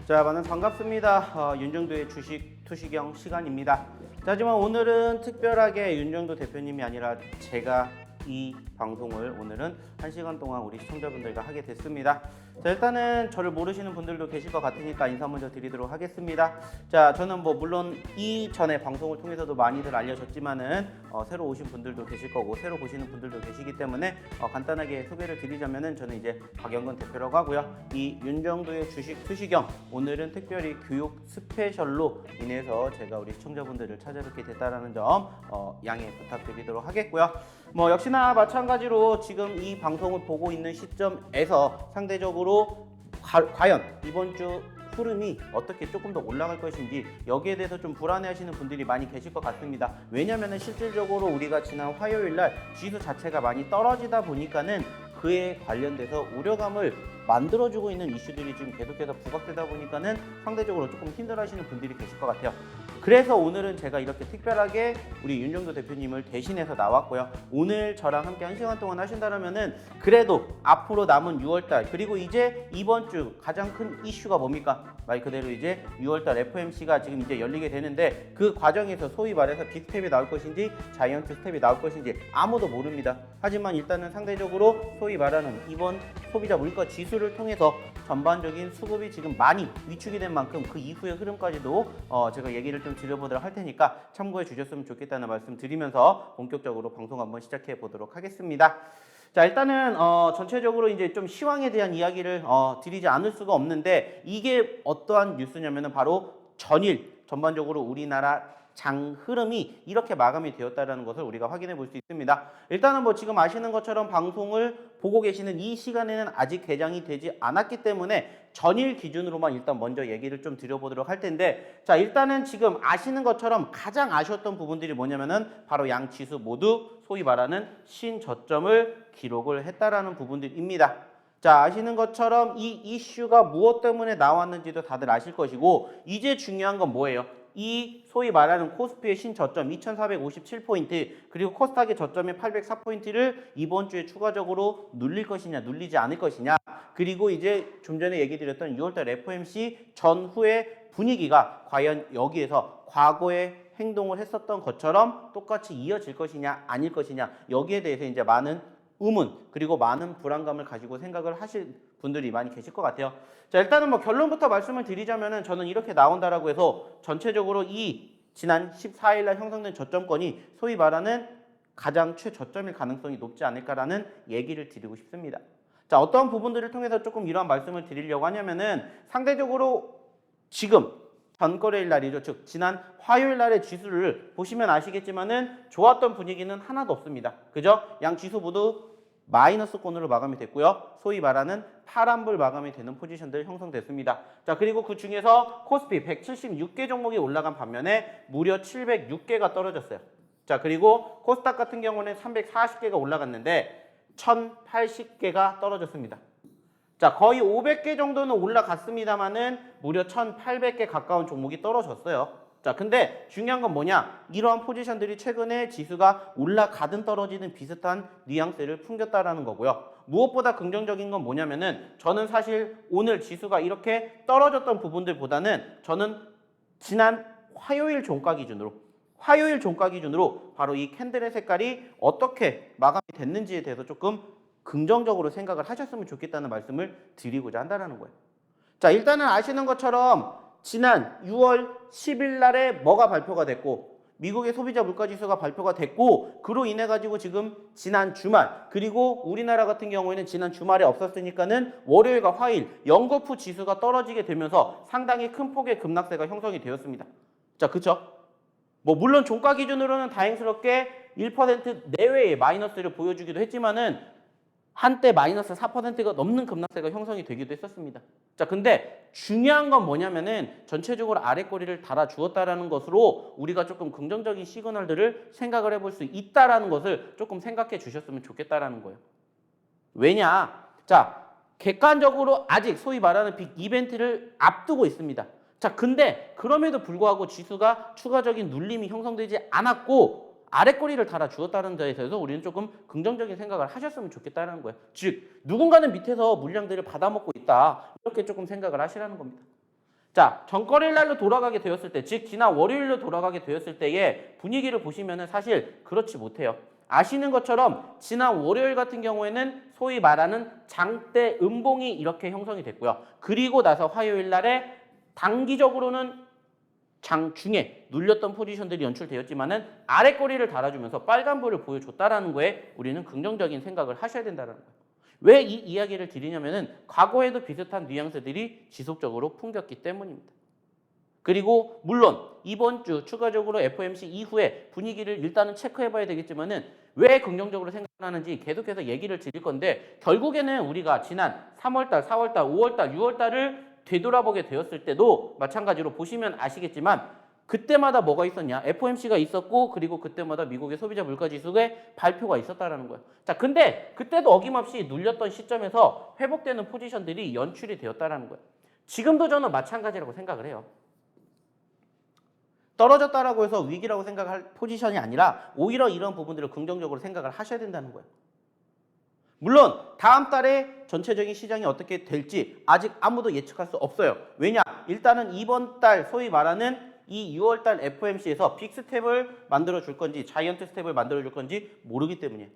자, 만나서 반갑습니다. 윤정도의 주식 투시경 시간입니다. 자, 하지만 오늘은 특별하게 윤정도 대표님이 아니라 제가 이 방송을 오늘은 1시간 동안 우리 시청자분들과 하게 됐습니다. 자, 일단은 저를 모르시는 분들도 계실 것 같으니까 인사 먼저 드리도록 하겠습니다. 자, 저는 물론 이전에 방송을 통해서도 많이들 알려졌지만은 새로 오신 분들도 계실 거고 새로 보시는 분들도 계시기 때문에 간단하게 소개를 드리자면은 저는 이제 박영건 대표라고 하고요. 이 윤정도의 주식 투시경 오늘은 특별히 교육 스페셜로 인해서 제가 우리 시청자분들을 찾아뵙게 됐다라는 점 양해 부탁드리도록 하겠고요. 역시나 마찬가지로 지금 이 방송을 보고 있는 시점에서 상대적으로 과연 이번 주 흐름이 어떻게 조금 더 올라갈 것인지 여기에 대해서 좀 불안해하시는 분들이 많이 계실 것 같습니다. 왜냐하면 실질적으로 우리가 지난 화요일 날 지수 자체가 많이 떨어지다 보니까는 그에 관련돼서 우려감을 만들어주고 있는 이슈들이 지금 계속해서 부각되다 보니까는 상대적으로 조금 힘들어하시는 분들이 계실 것 같아요. 그래서 오늘은 제가 이렇게 특별하게 우리 윤정도 대표님을 대신해서 나왔고요. 오늘 저랑 함께 1시간 동안 하신다면은 그래도 앞으로 남은 6월달 그리고 이제 이번 주 가장 큰 이슈가 뭡니까? 말 그대로 이제 6월달 FOMC가 지금 이제 열리게 되는데 그 과정에서 소위 말해서 빅스텝이 나올 것인지 자이언트 스텝이 나올 것인지 아무도 모릅니다. 하지만 일단은 상대적으로 소위 말하는 이번 소비자 물가 지수를 통해서 전반적인 수급이 지금 많이 위축이 된 만큼 그 이후의 흐름까지도 제가 얘기를 좀 드려보도록 할 테니까 참고해 주셨으면 좋겠다는 말씀 드리면서 본격적으로 방송 한번 시작해 보도록 하겠습니다. 자, 일단은 전체적으로 이제 좀 시황에 대한 이야기를 드리지 않을 수가 없는데 이게 어떠한 뉴스냐면은 바로 전반적으로 우리나라 장 흐름이 이렇게 마감이 되었다는 것을 우리가 확인해 볼 수 있습니다. 일단은 지금 아시는 것처럼 방송을 보고 계시는 이 시간에는 아직 개장이 되지 않았기 때문에 전일 기준으로만 일단 먼저 얘기를 좀 드려보도록 할 텐데, 자, 일단은 지금 아시는 것처럼 가장 아쉬웠던 부분들이 뭐냐면은 바로 양 지수 모두 소위 말하는 신저점을 기록을 했다라는 부분들입니다. 자, 아시는 것처럼 이 이슈가 무엇 때문에 나왔는지도 다들 아실 것이고, 이제 중요한 건 뭐예요? 이 소위 말하는 코스피의 신저점 2457포인트 그리고 코스닥의 저점이 804포인트를 이번 주에 추가적으로 눌릴 것이냐 눌리지 않을 것이냐, 그리고 이제 좀 전에 얘기 드렸던 6월달 FOMC 전후의 분위기가 과연 여기에서 과거에 행동을 했었던 것처럼 똑같이 이어질 것이냐 아닐 것이냐, 여기에 대해서 이제 많은 의문 그리고 많은 불안감을 가지고 생각을 하실 분들이 많이 계실 것 같아요. 자, 일단은 결론부터 말씀을 드리자면은 저는 이렇게 나온다라고 해서 전체적으로 이 지난 14일 날 형성된 저점권이 소위 말하는 가장 최저점일 가능성이 높지 않을까라는 얘기를 드리고 싶습니다. 자, 어떠한 부분들을 통해서 조금 이러한 말씀을 드리려고 하냐면은 상대적으로 지금 전거래일 날이죠. 즉 지난 화요일 날의 지수를 보시면 아시겠지만은 좋았던 분위기는 하나도 없습니다. 그죠? 양 지수 모두 마이너스권으로 마감이 됐고요. 소위 말하는 파란불 마감이 되는 포지션들 형성됐습니다. 자, 그리고 그 중에서 코스피 176개 종목이 올라간 반면에 무려 706개가 떨어졌어요. 자, 그리고 코스닥 같은 경우는 340개가 올라갔는데 1080개가 떨어졌습니다. 자, 거의 500개 정도는 올라갔습니다만은 무려 1800개 가까운 종목이 떨어졌어요. 자, 근데 중요한 건 뭐냐? 이러한 포지션들이 최근에 지수가 올라가든 떨어지든 비슷한 뉘앙스를 풍겼다라는 거고요. 무엇보다 긍정적인 건 뭐냐면은 저는 사실 오늘 지수가 이렇게 떨어졌던 부분들보다는 저는 지난 화요일 종가 기준으로 바로 이 캔들의 색깔이 어떻게 마감이 됐는지에 대해서 조금 긍정적으로 생각을 하셨으면 좋겠다는 말씀을 드리고자 한다는 거예요. 자, 일단은 아시는 것처럼 지난 6월 10일 날에 뭐가 발표가 됐고 미국의 소비자 물가지수가 발표가 됐고 그로 인해 가지고 지금 지난 주말 그리고 우리나라 같은 경우에는 지난 주말에 없었으니까는 월요일과 화일 연거푸 지수가 떨어지게 되면서 상당히 큰 폭의 급락세가 형성이 되었습니다. 자, 그쵸? 물론 종가 기준으로는 다행스럽게 1% 내외의 마이너스를 보여주기도 했지만은 한때 마이너스 4%가 넘는 급락세가 형성이 되기도 했었습니다. 자, 근데 중요한 건 뭐냐면은 전체적으로 아랫꼬리를 달아주었다라는 것으로 우리가 조금 긍정적인 시그널들을 생각을 해볼 수 있다라는 것을 조금 생각해 주셨으면 좋겠다라는 거예요. 왜냐? 자, 객관적으로 아직 소위 말하는 빅 이벤트를 앞두고 있습니다. 자, 근데 그럼에도 불구하고 지수가 추가적인 눌림이 형성되지 않았고 아랫꼬리를 달아주었다는 데에 대해서 우리는 조금 긍정적인 생각을 하셨으면 좋겠다는 거예요. 즉 누군가는 밑에서 물량들을 받아먹고 있다, 이렇게 조금 생각을 하시라는 겁니다. 자, 전거래일 날로 돌아가게 되었을 때, 즉 지난 월요일로 돌아가게 되었을 때의 분위기를 보시면은 사실 그렇지 못해요. 아시는 것처럼 지난 월요일 같은 경우에는 소위 말하는 장대 음봉이 이렇게 형성이 됐고요. 그리고 나서 화요일 날에 단기적으로는 장중에 눌렸던 포지션들이 연출되었지만은 아래 꼬리를 달아주면서 빨간불을 보여줬다라는 거에 우리는 긍정적인 생각을 하셔야 된다는 거예요. 왜 이 이야기를 드리냐면은 과거에도 비슷한 뉘앙스들이 지속적으로 풍겼기 때문입니다. 그리고 물론 이번 주 추가적으로 FOMC 이후에 분위기를 일단은 체크해봐야 되겠지만은 왜 긍정적으로 생각하는지 계속해서 얘기를 드릴 건데 결국에는 우리가 지난 3월달, 4월달, 5월달, 6월달을 되돌아보게 되었을 때도 마찬가지로 보시면 아시겠지만 그때마다 뭐가 있었냐? FOMC가 있었고 그리고 그때마다 미국의 소비자 물가지수의 발표가 있었다라는 거예요. 자, 근데 그때도 어김없이 눌렸던 시점에서 회복되는 포지션들이 연출이 되었다라는 거예요. 지금도 저는 마찬가지라고 생각을 해요. 떨어졌다라고 해서 위기라고 생각할 포지션이 아니라 오히려 이런 부분들을 긍정적으로 생각을 하셔야 된다는 거예요. 물론 다음 달에 전체적인 시장이 어떻게 될지 아직 아무도 예측할 수 없어요. 왜냐? 일단은 이번 달 소위 말하는 이 6월 달 FOMC에서 빅 스텝을 만들어 줄 건지 자이언트 스텝을 만들어 줄 건지 모르기 때문이에요.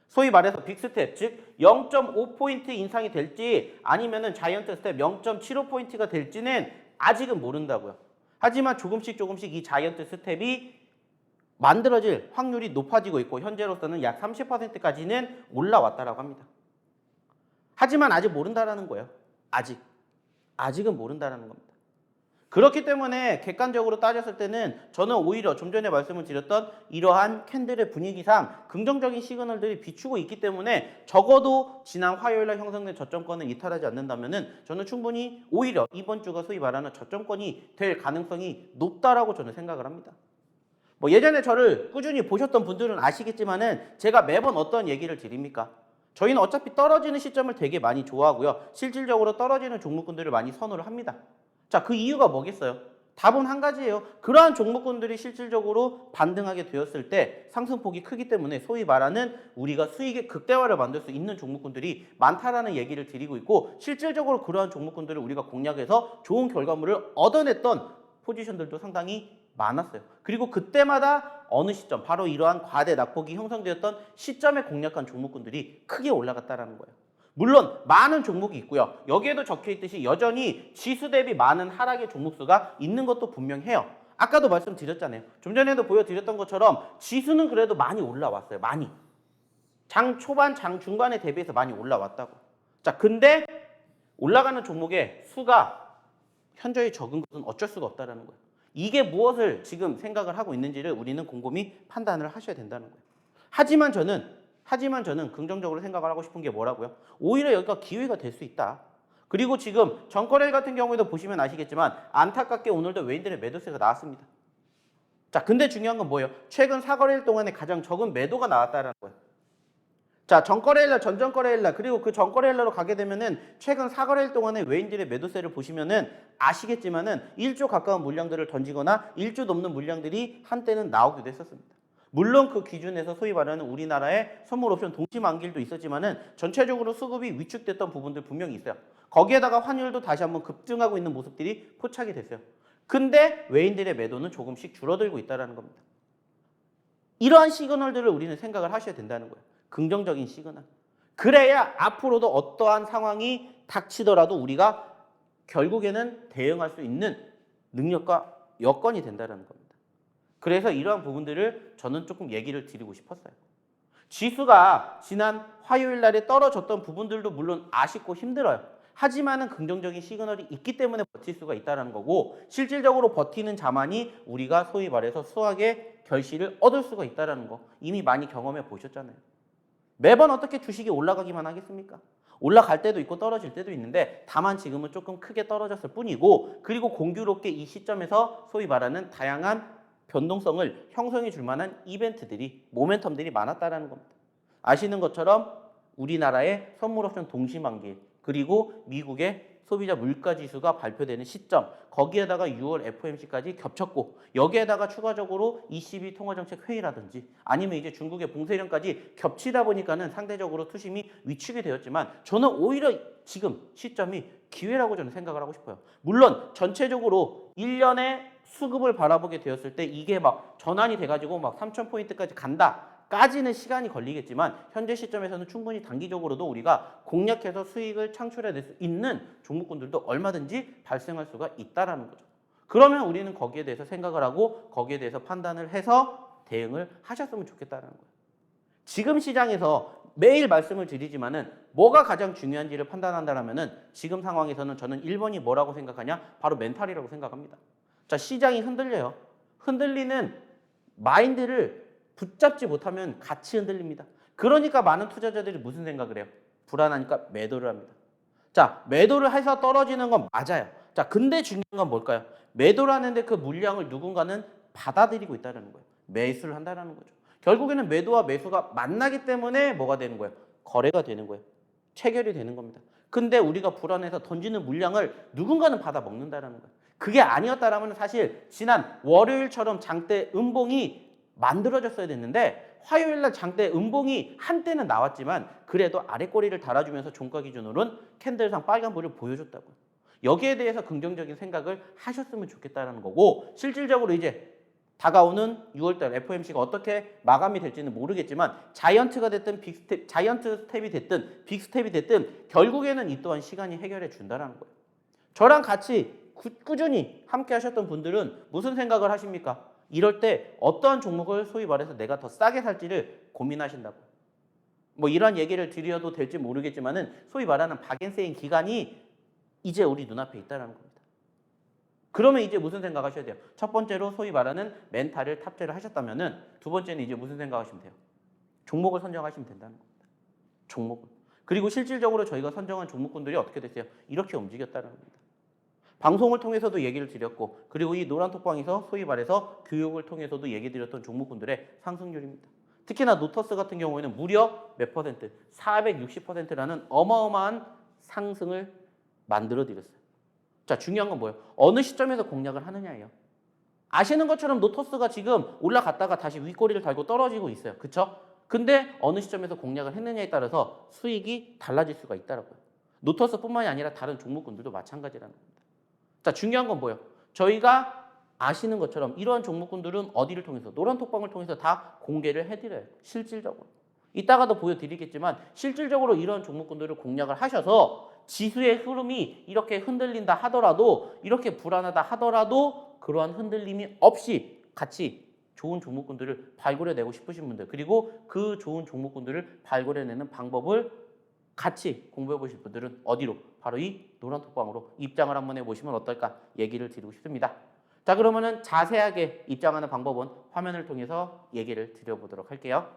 소위 말해서 빅 스텝, 즉 0.5포인트 인상이 될지 아니면은 자이언트 스텝 0.75포인트가 될지는 아직은 모른다고요. 하지만 조금씩 이 자이언트 스텝이 만들어질 확률이 높아지고 있고 현재로서는 약 30%까지는 올라왔다라고 합니다. 하지만 아직 모른다라는 거예요. 아직은 모른다라는 겁니다. 그렇기 때문에 객관적으로 따졌을 때는 저는 오히려 좀 전에 말씀을 드렸던 이러한 캔들의 분위기상 긍정적인 시그널들이 비추고 있기 때문에 적어도 지난 화요일날 형성된 저점권을 이탈하지 않는다면은 저는 충분히 오히려 이번 주가 소위 말하는 저점권이 될 가능성이 높다라고 저는 생각을 합니다. 뭐 예전에 저를 꾸준히 보셨던 분들은 아시겠지만은 제가 매번 어떤 얘기를 드립니까? 저희는 어차피 떨어지는 시점을 되게 많이 좋아하고요. 실질적으로 떨어지는 종목군들을 많이 선호를 합니다. 자, 그 이유가 뭐겠어요? 답은 한 가지예요. 그러한 종목군들이 실질적으로 반등하게 되었을 때 상승폭이 크기 때문에 소위 말하는 우리가 수익의 극대화를 만들 수 있는 종목군들이 많다라는 얘기를 드리고 있고 실질적으로 그러한 종목군들을 우리가 공략해서 좋은 결과물을 얻어냈던 포지션들도 상당히 많았어요. 그리고 그때마다 어느 시점, 바로 이러한 과대 낙폭이 형성되었던 시점에 공략한 종목군들이 크게 올라갔다는 거예요. 물론 많은 종목이 있고요. 여기에도 적혀있듯이 여전히 지수 대비 많은 하락의 종목수가 있는 것도 분명해요. 아까도 말씀드렸잖아요. 좀 전에도 보여드렸던 것처럼 지수는 그래도 많이 올라왔어요. 많이. 장 초반, 장 중반에 대비해서 많이 올라왔다고. 자, 근데 올라가는 종목의 수가 현저히 적은 것은 어쩔 수가 없다는 거예요. 이게 무엇을 지금 생각을 하고 있는지를 우리는 곰곰이 판단을 하셔야 된다는 거예요. 하지만 저는 긍정적으로 생각을 하고 싶은 게 뭐라고요? 오히려 여기가 기회가 될 수 있다. 그리고 지금 전거래일 같은 경우에도 보시면 아시겠지만 안타깝게 오늘도 외인들의 매도세가 나왔습니다. 자, 근데 중요한 건 뭐예요? 최근 4거래일 동안에 가장 적은 매도가 나왔다는 거예요. 자, 전거래일날, 전전거래일날, 그리고 그 전거래일날로 가게 되면은 최근 4거래일 동안에 외인들의 매도세를 보시면은 아시겠지만은 1조 가까운 물량들을 던지거나 1조 넘는 물량들이 한때는 나오기도 했었습니다. 물론 그 기준에서 소위 말하는 우리나라의 선물 옵션 동시 만기일도 있었지만은 전체적으로 수급이 위축됐던 부분들 분명히 있어요. 거기에다가 환율도 다시 한번 급등하고 있는 모습들이 포착이 됐어요. 근데 외인들의 매도는 조금씩 줄어들고 있다는 겁니다. 이러한 시그널들을 우리는 생각을 하셔야 된다는 거예요. 긍정적인 시그널. 그래야 앞으로도 어떠한 상황이 닥치더라도 우리가 결국에는 대응할 수 있는 능력과 여건이 된다는 겁니다. 그래서 이러한 부분들을 저는 조금 얘기를 드리고 싶었어요. 지수가 지난 화요일 날에 떨어졌던 부분들도 물론 아쉽고 힘들어요. 하지만은 긍정적인 시그널이 있기 때문에 버틸 수가 있다는 거고 실질적으로 버티는 자만이 우리가 소위 말해서 수학의 결실을 얻을 수가 있다는 거 이미 많이 경험해 보셨잖아요. 매번 어떻게 주식이 올라가기만 하겠습니까? 올라갈 때도 있고 떨어질 때도 있는데 다만 지금은 조금 크게 떨어졌을 뿐이고 그리고 공교롭게 이 시점에서 소위 말하는 다양한 변동성을 형성해 줄 만한 이벤트들이 모멘텀들이 많았다는 겁니다. 아시는 것처럼 우리나라의 선물옵션 동시만기 그리고 미국의 소비자 물가지수가 발표되는 시점, 거기에다가 6월 FOMC까지 겹쳤고 여기에다가 추가적으로 ECB 통화정책회의라든지 아니면 이제 중국의 봉쇄령까지 겹치다 보니까는 상대적으로 투심이 위축이 되었지만 저는 오히려 지금 시점이 기회라고 저는 생각을 하고 싶어요. 물론 전체적으로 1년에 수급을 바라보게 되었을 때 이게 막 전환이 돼가지고 막 3,000포인트까지 간다. 까지는 시간이 걸리겠지만 현재 시점에서는 충분히 단기적으로도 우리가 공략해서 수익을 창출해낼 수 있는 종목군들도 얼마든지 발생할 수가 있다라는 거죠. 그러면 우리는 거기에 대해서 생각을 하고 거기에 대해서 판단을 해서 대응을 하셨으면 좋겠다는 거예요. 지금 시장에서 매일 말씀을 드리지만은 뭐가 가장 중요한지를 판단한다라면은 지금 상황에서는 저는 1번이 뭐라고 생각하냐? 바로 멘탈이라고 생각합니다. 자, 시장이 흔들려요. 흔들리는 마인드를 붙잡지 못하면 같이 흔들립니다. 그러니까 많은 투자자들이 무슨 생각을 해요? 불안하니까 매도를 합니다. 자, 매도를 해서 떨어지는 건 맞아요. 자, 근데 중요한 건 뭘까요? 매도를 하는데 그 물량을 누군가는 받아들이고 있다는 거예요. 매수를 한다는 거죠. 결국에는 매도와 매수가 만나기 때문에 뭐가 되는 거예요? 거래가 되는 거예요. 체결이 되는 겁니다. 근데 우리가 불안해서 던지는 물량을 누군가는 받아 먹는다는 거예요. 그게 아니었다라면 사실 지난 월요일처럼 장대 음봉이 만들어졌어야 됐는데 화요일날 장대 음봉이 한때는 나왔지만 그래도 아래 꼬리를 달아주면서 종가 기준으로는 캔들상 빨간불을 보여줬다고요. 여기에 대해서 긍정적인 생각을 하셨으면 좋겠다는 거고 실질적으로 이제 다가오는 6월달 FOMC가 어떻게 마감이 될지는 모르겠지만 자이언트가 됐든 자이언트 스텝이 됐든 빅스텝이 됐든 결국에는 이 또한 시간이 해결해 준다는 거예요. 저랑 같이 꾸준히 함께 하셨던 분들은 무슨 생각을 하십니까? 이럴 때 어떠한 종목을 소위 말해서 내가 더 싸게 살지를 고민하신다고. 뭐 이런 얘기를 드려도 될지 모르겠지만은 소위 말하는 박앤세인 기간이 이제 우리 눈앞에 있다는 겁니다. 그러면 이제 무슨 생각하셔야 돼요? 첫 번째로 소위 말하는 멘탈을 탑재를 하셨다면은 두 번째는 이제 무슨 생각하시면 돼요? 종목을 선정하시면 된다는 겁니다. 종목을. 그리고 실질적으로 저희가 선정한 종목군들이 어떻게 됐어요? 이렇게 움직였다는 겁니다. 방송을 통해서도 얘기를 드렸고 그리고 이 노란톡방에서 소위 말해서 교육을 통해서도 얘기 드렸던 종목군들의 상승률입니다. 특히나 노터스 같은 경우에는 무려 몇 퍼센트? 460%라는 어마어마한 상승을 만들어 드렸어요. 자, 중요한 건 뭐예요? 어느 시점에서 공략을 하느냐예요. 아시는 것처럼 노터스가 지금 올라갔다가 다시 윗꼬리를 달고 떨어지고 있어요. 그렇죠? 근데 어느 시점에서 공략을 했느냐에 따라서 수익이 달라질 수가 있다라고요. 노터스뿐만이 아니라 다른 종목군들도 마찬가지라는 겁니다. 자, 중요한 건 뭐예요? 저희가 아시는 것처럼 이러한 종목군들은 어디를 통해서 노란톡방을 통해서 다 공개를 해드려요. 실질적으로. 이따가도 보여드리겠지만 실질적으로 이러한 종목군들을 공략을 하셔서 지수의 흐름이 이렇게 흔들린다 하더라도 이렇게 불안하다 하더라도 그러한 흔들림이 없이 같이 좋은 종목군들을 발굴해내고 싶으신 분들 그리고 그 좋은 종목군들을 발굴해내는 방법을 같이 공부해 보실 분들은 어디로? 바로 이 노란톡방으로 입장을 한번 해보시면 어떨까 얘기를 드리고 싶습니다. 자, 그러면은 자세하게 입장하는 방법은 화면을 통해서 얘기를 드려보도록 할게요.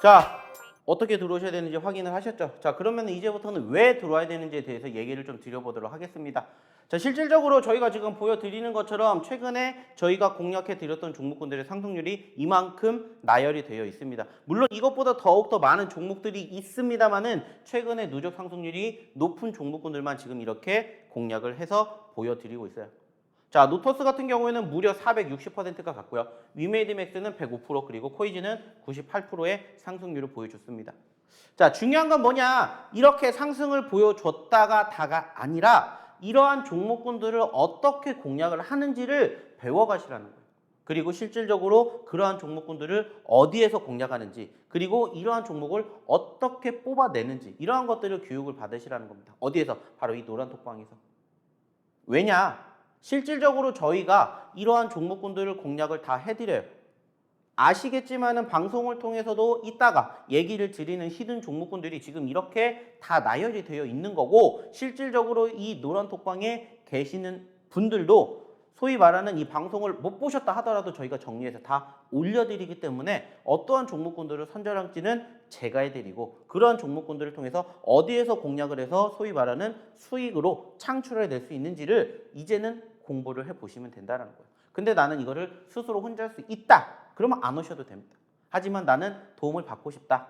자, 어떻게 들어오셔야 되는지 확인을 하셨죠? 자, 그러면 이제부터는 왜 들어와야 되는지에 대해서 얘기를 좀 드려보도록 하겠습니다. 자, 실질적으로 저희가 지금 보여드리는 것처럼 최근에 저희가 공략해 드렸던 종목군들의 상승률이 이만큼 나열이 되어 있습니다. 물론 이것보다 더욱더 많은 종목들이 있습니다만은 최근에 누적 상승률이 높은 종목군들만 지금 이렇게 공략을 해서 보여드리고 있어요. 자, 노터스 같은 경우에는 무려 460%가 갔고요. 위메이드맥스는 105% 그리고 코이즈는 98%의 상승률을 보여줬습니다. 자, 중요한 건 뭐냐? 이렇게 상승을 보여줬다가 다가 아니라 이러한 종목군들을 어떻게 공략을 하는지를 배워가시라는 거예요. 그리고 실질적으로 그러한 종목군들을 어디에서 공략하는지, 그리고 이러한 종목을 어떻게 뽑아내는지, 이러한 것들을 교육을 받으시라는 겁니다. 어디에서? 바로 이 노란톡방에서. 왜냐? 실질적으로 저희가 이러한 종목군들을 공략을 다 해드려요. 아시겠지만은 방송을 통해서도 이따가 얘기를 드리는 히든 종목군들이 지금 이렇게 다 나열이 되어 있는 거고, 실질적으로 이 노란톡방에 계시는 분들도 소위 말하는 이 방송을 못 보셨다 하더라도 저희가 정리해서 다 올려드리기 때문에 어떠한 종목군들을 선별할지는 제가 해드리고, 그러한 종목군들을 통해서 어디에서 공략을 해서 소위 말하는 수익으로 창출해 낼 수 있는지를 이제는 공부를 해보시면 된다는 거예요. 근데 나는 이거를 스스로 혼자 할 수 있다. 그러면 안 오셔도 됩니다. 하지만 나는 도움을 받고 싶다.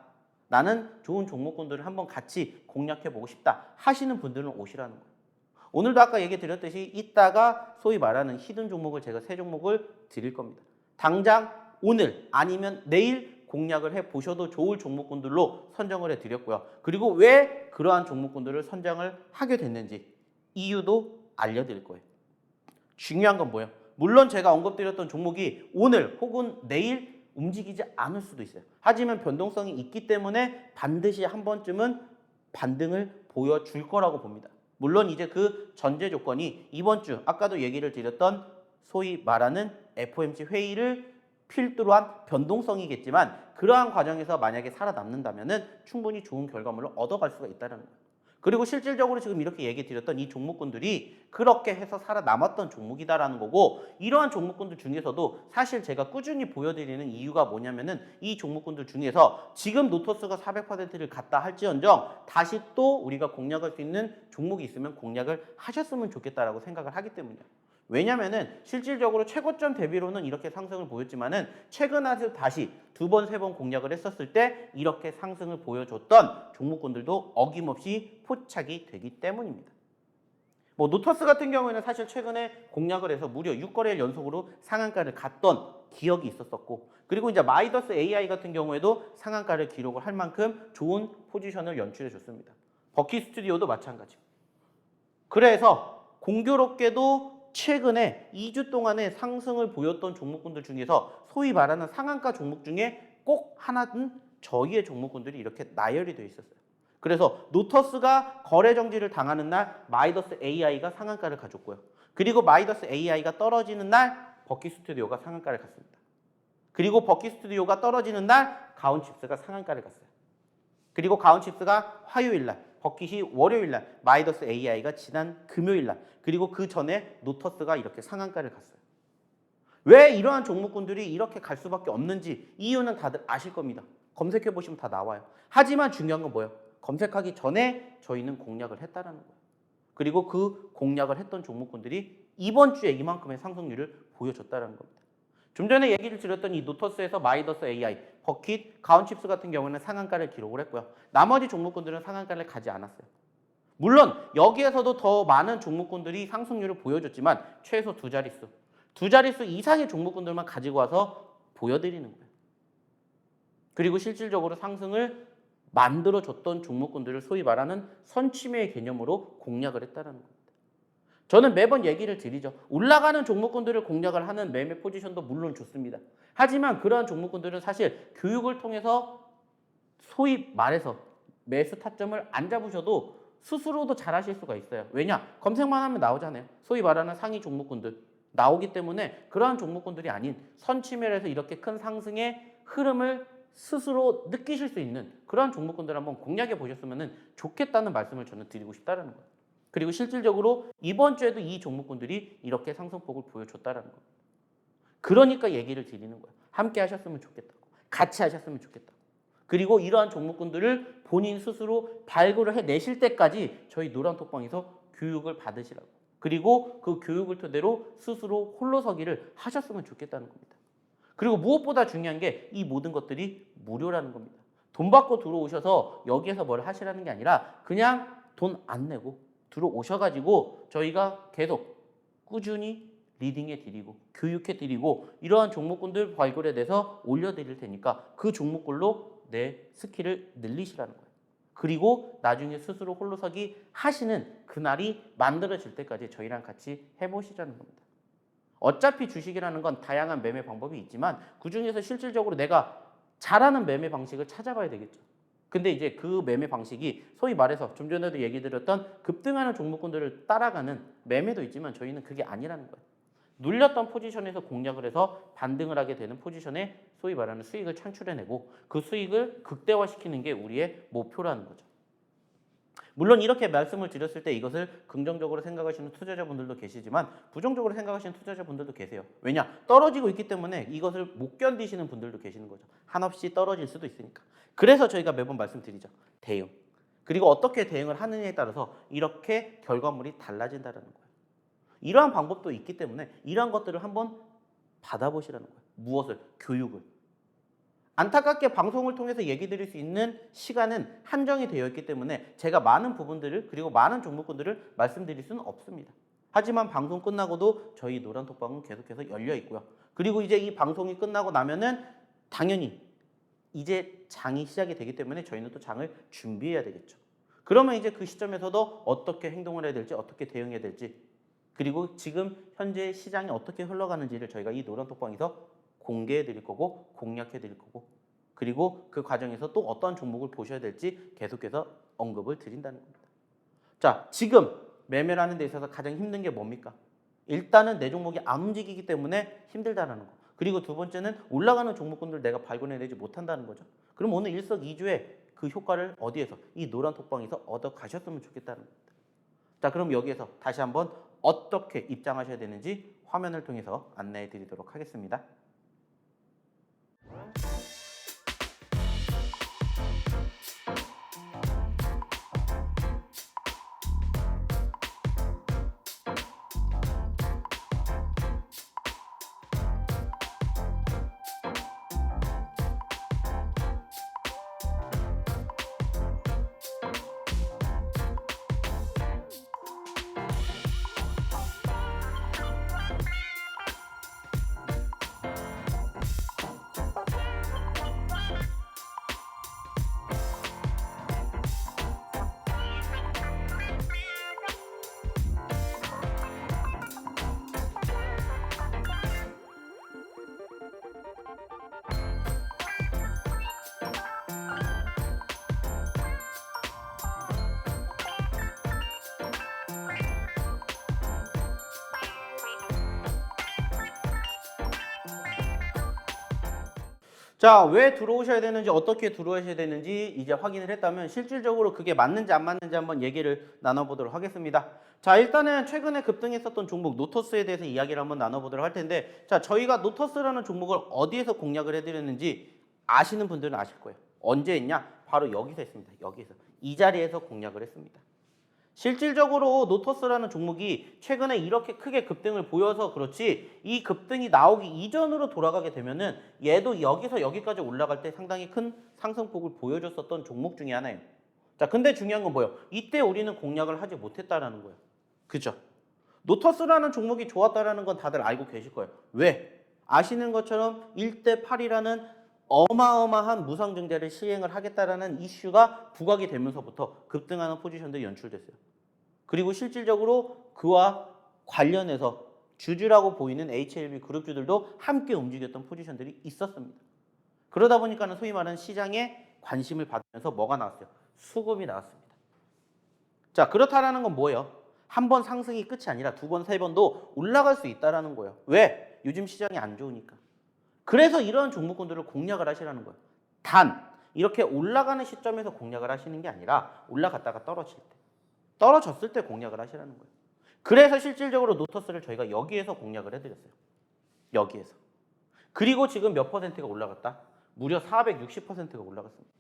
나는 좋은 종목군들을 한번 같이 공략해보고 싶다 하시는 분들은 오시라는 거예요. 오늘도 아까 얘기 드렸듯이 이따가 소위 말하는 히든 종목을 제가 3종목을 드릴 겁니다. 당장 오늘 아니면 내일 공략을 해보셔도 좋을 종목군들로 선정을 해드렸고요. 그리고 왜 그러한 종목군들을 선정을 하게 됐는지 이유도 알려드릴 거예요. 중요한 건 뭐예요? 물론 제가 언급드렸던 종목이 오늘 혹은 내일 움직이지 않을 수도 있어요. 하지만 변동성이 있기 때문에 반드시 한 번쯤은 반등을 보여줄 거라고 봅니다. 물론 이제 그 전제 조건이 이번 주 아까도 얘기를 드렸던 소위 말하는 FOMC 회의를 필두로 한 변동성이겠지만, 그러한 과정에서 만약에 살아남는다면 충분히 좋은 결과물을 얻어갈 수가 있다는 거예요. 그리고 실질적으로 지금 이렇게 얘기 드렸던 이 종목군들이 그렇게 해서 살아남았던 종목이다라는 거고, 이러한 종목군들 중에서도 사실 제가 꾸준히 보여드리는 이유가 뭐냐면은 이 종목군들 중에서 지금 노토스가 400%를 갔다 할지언정 다시 또 우리가 공략할 수 있는 종목이 있으면 공략을 하셨으면 좋겠다라고 생각을 하기 때문이에요. 왜냐면은 실질적으로 최고점 대비로는 이렇게 상승을 보였지만은 최근에 다시 2번, 3번 공략을 했었을 때 이렇게 상승을 보여줬던 종목군들도 어김없이 포착이 되기 때문입니다. 뭐 노토스 같은 경우에는 사실 최근에 공략을 해서 무려 6거래일 연속으로 상한가를 갔던 기억이 있었었고, 그리고 이제 마이더스 AI 같은 경우에도 상한가를 기록을 할 만큼 좋은 포지션을 연출해 줬습니다. 버키 스튜디오도 마찬가지. 그래서 공교롭게도 최근에 2주 동안의 상승을 보였던 종목군들 중에서 소위 말하는 상한가 종목 중에 꼭 하나는 저희의 종목군들이 이렇게 나열이 되어 있었어요. 그래서 노터스가 거래 정지를 당하는 날 마이더스 AI가 상한가를 가졌고요. 그리고 마이더스 AI가 떨어지는 날 버키 스튜디오가 상한가를 갔습니다. 그리고 버키 스튜디오가 떨어지는 날 가온칩스가 상한가를 갔어요. 그리고 가온칩스가 화요일 날, 버킷이 월요일 날, 마이더스 AI가 지난 금요일 날, 그리고 그 전에 노터스가 이렇게 상한가를 갔어요. 왜 이러한 종목군들이 이렇게 갈 수밖에 없는지 이유는 다들 아실 겁니다. 검색해 보시면 다 나와요. 하지만 중요한 건 뭐예요? 검색하기 전에 저희는 공략을 했다는 거예요. 그리고 그 공략을 했던 종목군들이 이번 주에 이만큼의 상승률을 보여줬다는 겁니다. 좀 전에 얘기를 드렸던 이 노터스에서 마이더스 AI, 버킷, 가온칩스 같은 경우는 상한가를 기록을 했고요. 나머지 종목군들은 상한가를 가지 않았어요. 물론 여기에서도 더 많은 종목군들이 상승률을 보여줬지만 최소 두 자릿수 이상의 종목군들만 가지고 와서 보여드리는 거예요. 그리고 실질적으로 상승을 만들어줬던 종목군들을 소위 말하는 선취매의 개념으로 공략을 했다는 겁니다. 저는 매번 얘기를 드리죠. 올라가는 종목군들을 공략을 하는 매매 포지션도 물론 좋습니다. 하지만 그러한 종목군들은 사실 교육을 통해서 소위 말해서 매수 타점을 안 잡으셔도 스스로도 잘 하실 수가 있어요. 왜냐? 검색만 하면 나오잖아요. 소위 말하는 상위 종목군들 나오기 때문에 그러한 종목군들이 아닌 선취매에서 이렇게 큰 상승의 흐름을 스스로 느끼실 수 있는 그러한 종목군들 한번 공략해 보셨으면 좋겠다는 말씀을 저는 드리고 싶다는 거예요. 그리고 실질적으로 이번 주에도 이 종목군들이 이렇게 상승폭을 보여줬다는 거예요. 그러니까 얘기를 드리는 거예요. 함께 하셨으면 좋겠다고. 같이 하셨으면 좋겠다고. 그리고 이러한 종목군들을 본인 스스로 발굴을 해내실 때까지 저희 노란톡방에서 교육을 받으시라고. 그리고 그 교육을 토대로 스스로 홀로서기를 하셨으면 좋겠다는 겁니다. 그리고 무엇보다 중요한 게 이 모든 것들이 무료라는 겁니다. 돈 받고 들어오셔서 여기에서 뭘 하시라는 게 아니라 그냥 돈 안 내고 들어오셔가지고 저희가 계속 꾸준히 리딩해드리고 교육해드리고 이러한 종목군들 발굴해내서 올려드릴 테니까 그 종목군로 내 스킬을 늘리시라는 거예요. 그리고 나중에 스스로 홀로서기 하시는 그날이 만들어질 때까지 저희랑 같이 해보시자는 겁니다. 어차피 주식이라는 건 다양한 매매 방법이 있지만 그중에서 실질적으로 내가 잘하는 매매 방식을 찾아봐야 되겠죠. 근데 이제 그 매매 방식이 소위 말해서 좀 전에도 얘기 드렸던 급등하는 종목군들을 따라가는 매매도 있지만 저희는 그게 아니라는 거예요. 눌렸던 포지션에서 공략을 해서 반등을 하게 되는 포지션에 소위 말하는 수익을 창출해내고 그 수익을 극대화시키는 게 우리의 목표라는 거죠. 물론 이렇게 말씀을 드렸을 때 이것을 긍정적으로 생각하시는 투자자분들도 계시지만 부정적으로 생각하시는 투자자분들도 계세요. 왜냐? 떨어지고 있기 때문에 이것을 못 견디시는 분들도 계시는 거죠. 한없이 떨어질 수도 있으니까. 그래서 저희가 매번 말씀드리죠. 대응. 그리고 어떻게 대응을 하느냐에 따라서 이렇게 결과물이 달라진다는 거예요. 이러한 방법도 있기 때문에 이러한 것들을 한번 받아보시라는 거예요. 무엇을? 교육을. 안타깝게 방송을 통해서 얘기 드릴 수 있는 시간은 한정이 되어 있기 때문에 제가 많은 부분들을 그리고 많은 종목군들을 말씀드릴 수는 없습니다. 하지만 방송 끝나고도 저희 노란톡방은 계속해서 열려 있고요. 그리고 이제 이 방송이 끝나고 나면은 당연히 이제 장이 시작이 되기 때문에 저희는 또 장을 준비해야 되겠죠. 그러면 이제 그 시점에서도 어떻게 행동을 해야 될지 어떻게 대응해야 될지 그리고 지금 현재 시장이 어떻게 흘러가는지를 저희가 이 노란톡방에서 공개해 드릴 거고 공략해 드릴 거고 그리고 그 과정에서 또 어떤 종목을 보셔야 될지 계속해서 언급을 드린다는 겁니다. 자, 지금 매매를 하는 데 있어서 가장 힘든 게 뭡니까? 일단은 내 종목이 안 움직이기 때문에 힘들다는 거. 그리고 두 번째는 올라가는 종목군들 내가 발견해내지 못한다는 거죠. 그럼 오늘 일석이조의 그 효과를 어디에서? 이 노란 톡방에서 얻어 가셨으면 좋겠다는 겁니다. 자, 그럼 여기에서 다시 한번 어떻게 입장하셔야 되는지 화면을 통해서 안내해 드리도록 하겠습니다. 자, 왜 들어오셔야 되는지 어떻게 들어오셔야 되는지 이제 확인을 했다면 실질적으로 그게 맞는지 안 맞는지 한번 얘기를 나눠보도록 하겠습니다. 자, 일단은 최근에 급등했었던 종목 노터스에 대해서 이야기를 한번 나눠보도록 할 텐데 자, 저희가 노터스라는 종목을 어디에서 공략을 해드렸는지 아시는 분들은 아실 거예요. 언제 했냐? 바로 여기서 했습니다. 여기서. 이 자리에서 공략을 했습니다. 실질적으로 노터스라는 종목이 최근에 이렇게 크게 급등을 보여서 그렇지 이 급등이 나오기 이전으로 돌아가게 되면은 얘도 여기서 여기까지 올라갈 때 상당히 큰 상승폭을 보여줬었던 종목 중에 하나예요. 자, 근데 중요한 건 뭐예요? 이때 우리는 공략을 하지 못했다라는 거예요. 그죠? 노터스라는 종목이 좋았다라는 건 다들 알고 계실 거예요. 왜? 아시는 것처럼 1대 8이라는 어마어마한 무상증자를 시행을 하겠다라는 이슈가 부각이 되면서부터 급등하는 포지션들이 연출됐어요. 그리고 실질적으로 그와 관련해서 주주라고 보이는 HLB 그룹주들도 함께 움직였던 포지션들이 있었습니다. 그러다 보니까는 소위 말하는 시장에 관심을 받으면서 뭐가 나왔어요? 수급이 나왔습니다. 자, 그렇다라는 건 뭐예요? 한 번 상승이 끝이 아니라 두 번, 세 번도 올라갈 수 있다라는 거예요. 왜? 요즘 시장이 안 좋으니까. 그래서 이런 종목군들을 공략을 하시라는 거예요. 단 이렇게 올라가는 시점에서 공략을 하시는 게 아니라 올라갔다가 떨어질 때, 떨어졌을 때 공략을 하시라는 거예요. 그래서 실질적으로 노터스를 저희가 여기에서 공략을 해드렸어요. 여기에서. 그리고 지금 몇 퍼센트가 올라갔다? 무려 460%가 올라갔습니다.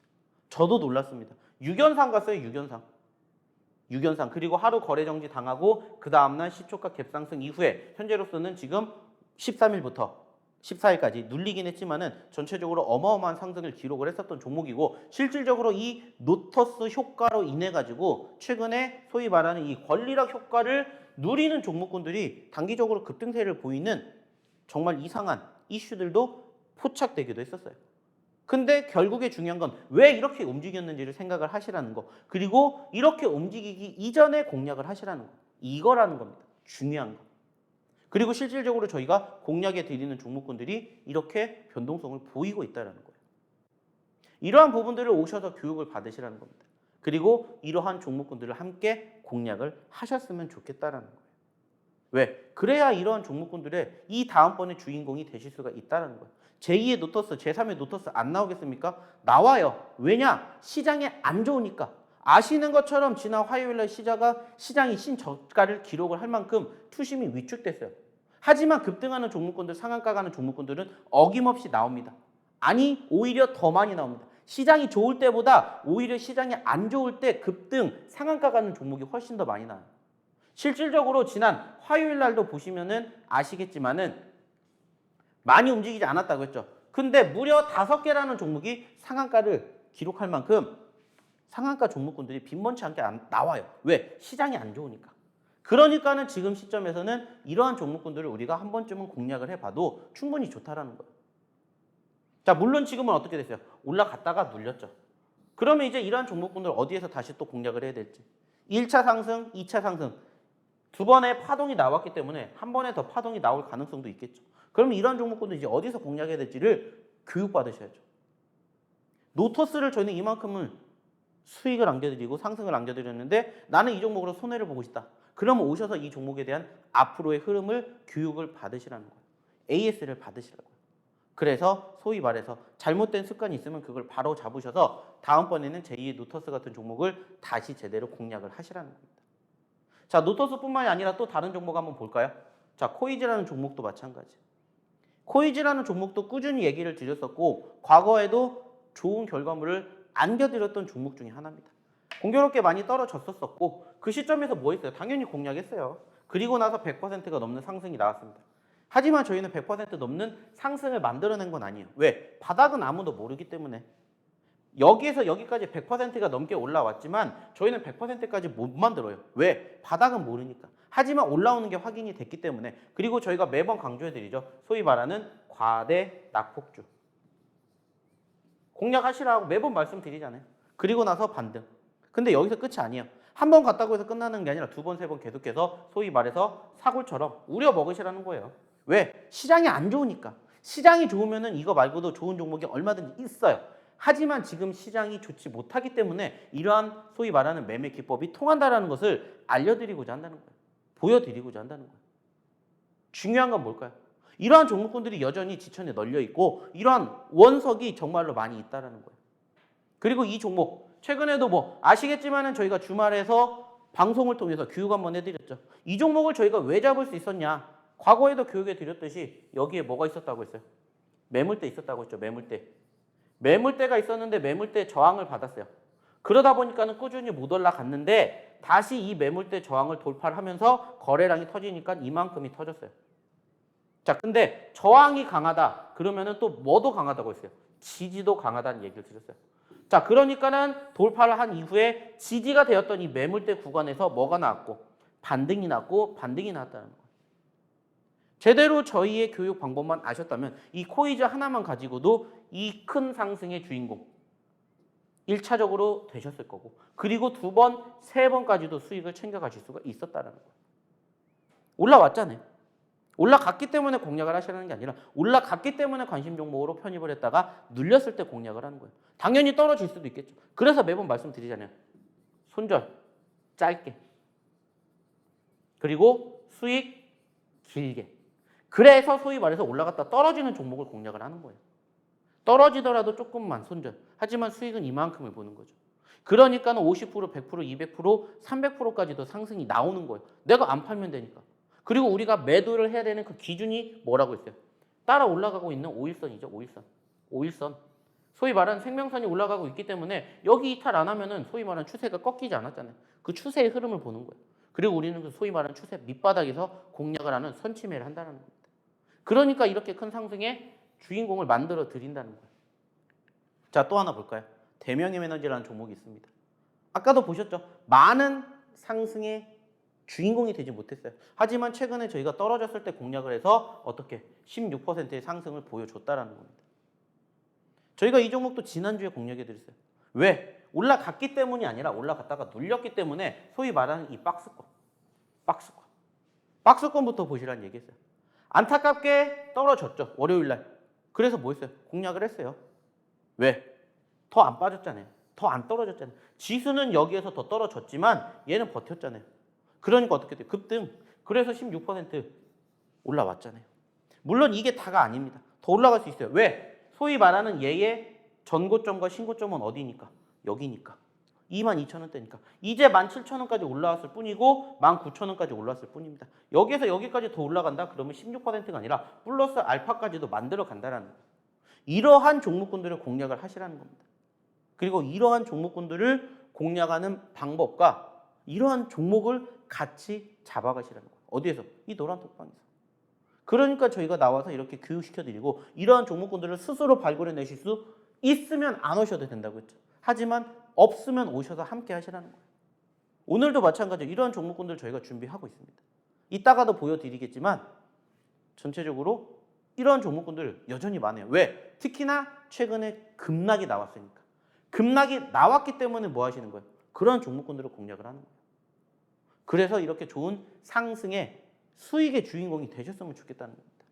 저도 놀랐습니다. 6연상 갔어요. 6연상. 그리고 하루 거래 정지 당하고 그 다음날 시초가 갭상승 이후에 현재로서는 지금 13일부터 14일까지 눌리긴 했지만은 전체적으로 어마어마한 상승을 기록을 했었던 종목이고 실질적으로 이 노터스 효과로 인해 가지고 최근에 소위 말하는 이 권리락 효과를 누리는 종목군들이 단기적으로 급등세를 보이는 정말 이상한 이슈들도 포착되기도 했었어요. 근데 결국에 중요한 건 왜 이렇게 움직였는지를 생각을 하시라는 거. 그리고 이렇게 움직이기 이전에 공략을 하시라는 거. 이거라는 겁니다. 중요한 거. 그리고 실질적으로 저희가 공략해 드리는 종목군들이 이렇게 변동성을 보이고 있다는 거예요. 이러한 부분들을 오셔서 교육을 받으시라는 겁니다. 그리고 이러한 종목군들을 함께 공략을 하셨으면 좋겠다는 거예요. 왜? 그래야 이러한 종목군들의 이 다음번에 주인공이 되실 수가 있다는 거예요. 제2의 노터스, 제3의 노터스 안 나오겠습니까? 나와요. 왜냐? 시장이 안 좋으니까. 아시는 것처럼 지난 화요일날 시장이 신저가를 기록을 할 만큼 투심이 위축됐어요. 하지만 급등하는 종목군들, 상한가 가는 종목군들은 어김없이 나옵니다. 아니, 오히려 더 많이 나옵니다. 시장이 좋을 때보다 오히려 시장이 안 좋을 때 급등, 상한가 가는 종목이 훨씬 더 많이 나와요. 실질적으로 지난 화요일 날도 보시면은 아시겠지만은 많이 움직이지 않았다고 했죠. 근데 무려 5개라는 종목이 상한가를 기록할 만큼 상한가 종목군들이 빈번치 않게 나와요. 왜? 시장이 안 좋으니까. 그러니까는 지금 시점에서는 이러한 종목군들을 우리가 한 번쯤은 공략을 해봐도 충분히 좋다라는 거예요. 자, 물론 지금은 어떻게 됐어요? 올라갔다가 눌렸죠. 그러면 이제 이러한 종목군들 어디에서 다시 또 공략을 해야 될지. 1차 상승, 2차 상승. 두 번의 파동이 나왔기 때문에 한 번에 더 파동이 나올 가능성도 있겠죠. 그러면 이러한 종목군들 이제 어디서 공략해야 될지를 교육받으셔야죠. 노터스를 저희는 이만큼은 수익을 안겨드리고 상승을 안겨드렸는데 나는 이 종목으로 손해를 보고 싶다. 그러면 오셔서 이 종목에 대한 앞으로의 흐름을 교육을 받으시라는 거예요. AS를 받으시라고요. 그래서 소위 말해서 잘못된 습관이 있으면 그걸 바로 잡으셔서 다음번에는 제2의 노터스 같은 종목을 다시 제대로 공략을 하시라는 겁니다. 자, 노터스뿐만이 아니라 또 다른 종목 한번 볼까요? 자, 코이즈라는 종목도 마찬가지. 코이즈라는 종목도 꾸준히 얘기를 드렸었고 과거에도 좋은 결과물을 안겨드렸던 종목 중에 하나입니다. 공교롭게 많이 떨어졌었고 그 시점에서 뭐 했어요? 당연히 공략했어요. 그리고 나서 100%가 넘는 상승이 나왔습니다. 하지만 저희는 100% 넘는 상승을 만들어낸 건 아니에요. 왜? 바닥은 아무도 모르기 때문에. 여기에서 여기까지 100%가 넘게 올라왔지만 저희는 100%까지 못 만들어요. 왜? 바닥은 모르니까. 하지만 올라오는 게 확인이 됐기 때문에. 그리고 저희가 매번 강조해드리죠. 소위 말하는 과대 낙폭주. 공략하시라고 매번 말씀드리잖아요. 그리고 나서 반등. 근데 여기서 끝이 아니에요. 한 번 갔다고 해서 끝나는 게 아니라 두 번, 세 번 계속해서 소위 말해서 사골처럼 우려 먹으시라는 거예요. 왜? 시장이 안 좋으니까. 시장이 좋으면은 이거 말고도 좋은 종목이 얼마든지 있어요. 하지만 지금 시장이 좋지 못하기 때문에 이러한 소위 말하는 매매 기법이 통한다라는 것을 알려드리고자 한다는 거예요. 보여드리고자 한다는 거예요. 중요한 건 뭘까요? 이러한 종목군들이 여전히 지천에 널려 있고 이러한 원석이 정말로 많이 있다라는 거예요. 그리고 이 종목 최근에도 뭐 아시겠지만은 저희가 주말에서 방송을 통해서 교육 한번 해드렸죠. 이 종목을 저희가 왜 잡을 수 있었냐? 과거에도 교육해 드렸듯이 여기에 뭐가 있었다고 했어요? 매물대 있었다고 했죠. 매물대. 매물대가 있었는데 매물대 저항을 받았어요. 그러다 보니까는 꾸준히 못 올라갔는데 다시 이 매물대 저항을 돌파를 하면서 거래량이 터지니까 이만큼이 터졌어요. 자, 근데 저항이 강하다. 그러면은 또 뭐도 강하다고 했어요? 지지도 강하다는 얘기를 드렸어요. 자, 그러니까는 돌파를 한 이후에 지지가 되었던 이 매물대 구간에서 뭐가 나왔고 반등이 났고 반등이 나왔다는 거예요. 제대로 저희의 교육 방법만 아셨다면 이 코이즈 하나만 가지고도 이 큰 상승의 주인공 1차적으로 되셨을 거고 그리고 두 번, 세 번까지도 수익을 챙겨가실 수가 있었다는 거예요. 올라왔잖아요. 올라갔기 때문에 공략을 하시라는 게 아니라 올라갔기 때문에 관심 종목으로 편입을 했다가 눌렸을 때 공략을 하는 거예요. 당연히 떨어질 수도 있겠죠. 그래서 매번 말씀드리잖아요. 손절, 짧게. 그리고 수익, 길게. 그래서 소위 말해서 올라갔다 떨어지는 종목을 공략을 하는 거예요. 떨어지더라도 조금만 손절. 하지만 수익은 이만큼을 보는 거죠. 그러니까는 50%, 100%, 200%, 300%까지도 상승이 나오는 거예요. 내가 안 팔면 되니까. 그리고 우리가 매도를 해야 되는 그 기준이 뭐라고 했어요? 따라 올라가고 있는 5일선이죠. 5일선. 5일선. 소위 말하는 생명선이 올라가고 있기 때문에 여기 이탈 안 하면은 소위 말하는 추세가 꺾이지 않았잖아요. 그 추세의 흐름을 보는 거예요. 그리고 우리는 그 소위 말하는 추세 밑바닥에서 공략을 하는 선침해를 한다는 겁니다. 그러니까 이렇게 큰 상승의 주인공을 만들어 드린다는 거예요. 자, 또 하나 볼까요? 대명의 에너지라는 종목이 있습니다. 아까도 보셨죠? 많은 상승의 주인공이 되지 못했어요. 하지만 최근에 저희가 떨어졌을 때 공략을 해서 어떻게 16%의 상승을 보여줬다라는 겁니다. 저희가 이 종목도 지난주에 공략해 드렸어요. 왜? 올라갔기 때문이 아니라 올라갔다가 눌렸기 때문에 소위 말하는 이 박스권. 박스권부터 보시라는 얘기했어요. 안타깝게 떨어졌죠. 월요일 날. 그래서 뭐 했어요? 공략을 했어요. 왜? 더 안 빠졌잖아요. 더 안 떨어졌잖아요. 지수는 여기에서 더 떨어졌지만 얘는 버텼잖아요. 그러니까 어떻게 돼요? 급등. 그래서 16% 올라왔잖아요. 물론 이게 다가 아닙니다. 더 올라갈 수 있어요. 왜? 소위 말하는 얘의 전고점과 신고점은 어디니까? 여기니까. 22,000원대니까. 이제 17,000원까지 올라왔을 뿐이고 19,000원까지 올라왔을 뿐입니다. 여기에서 여기까지 더 올라간다? 그러면 16%가 아니라 플러스 알파까지도 만들어 간다는 거예요. 이러한 종목군들을 공략을 하시라는 겁니다. 그리고 이러한 종목군들을 공략하는 방법과 이러한 종목을 같이 잡아가시라는 거예요. 어디에서? 이 노란 톡방에서. 그러니까 저희가 나와서 이렇게 교육시켜드리고 이러한 종목군들을 스스로 발굴해내실 수 있으면 안 오셔도 된다고 했죠. 하지만 없으면 오셔서 함께 하시라는 거예요. 오늘도 마찬가지로 이러한 종목군들 저희가 준비하고 있습니다. 이따가도 보여드리겠지만 전체적으로 이러한 종목군들 여전히 많아요. 왜? 특히나 최근에 급락이 나왔으니까. 급락이 나왔기 때문에 뭐 하시는 거예요? 그런 종목군들을 공략을 하는 거예요. 그래서 이렇게 좋은 상승의 수익의 주인공이 되셨으면 좋겠다는 겁니다.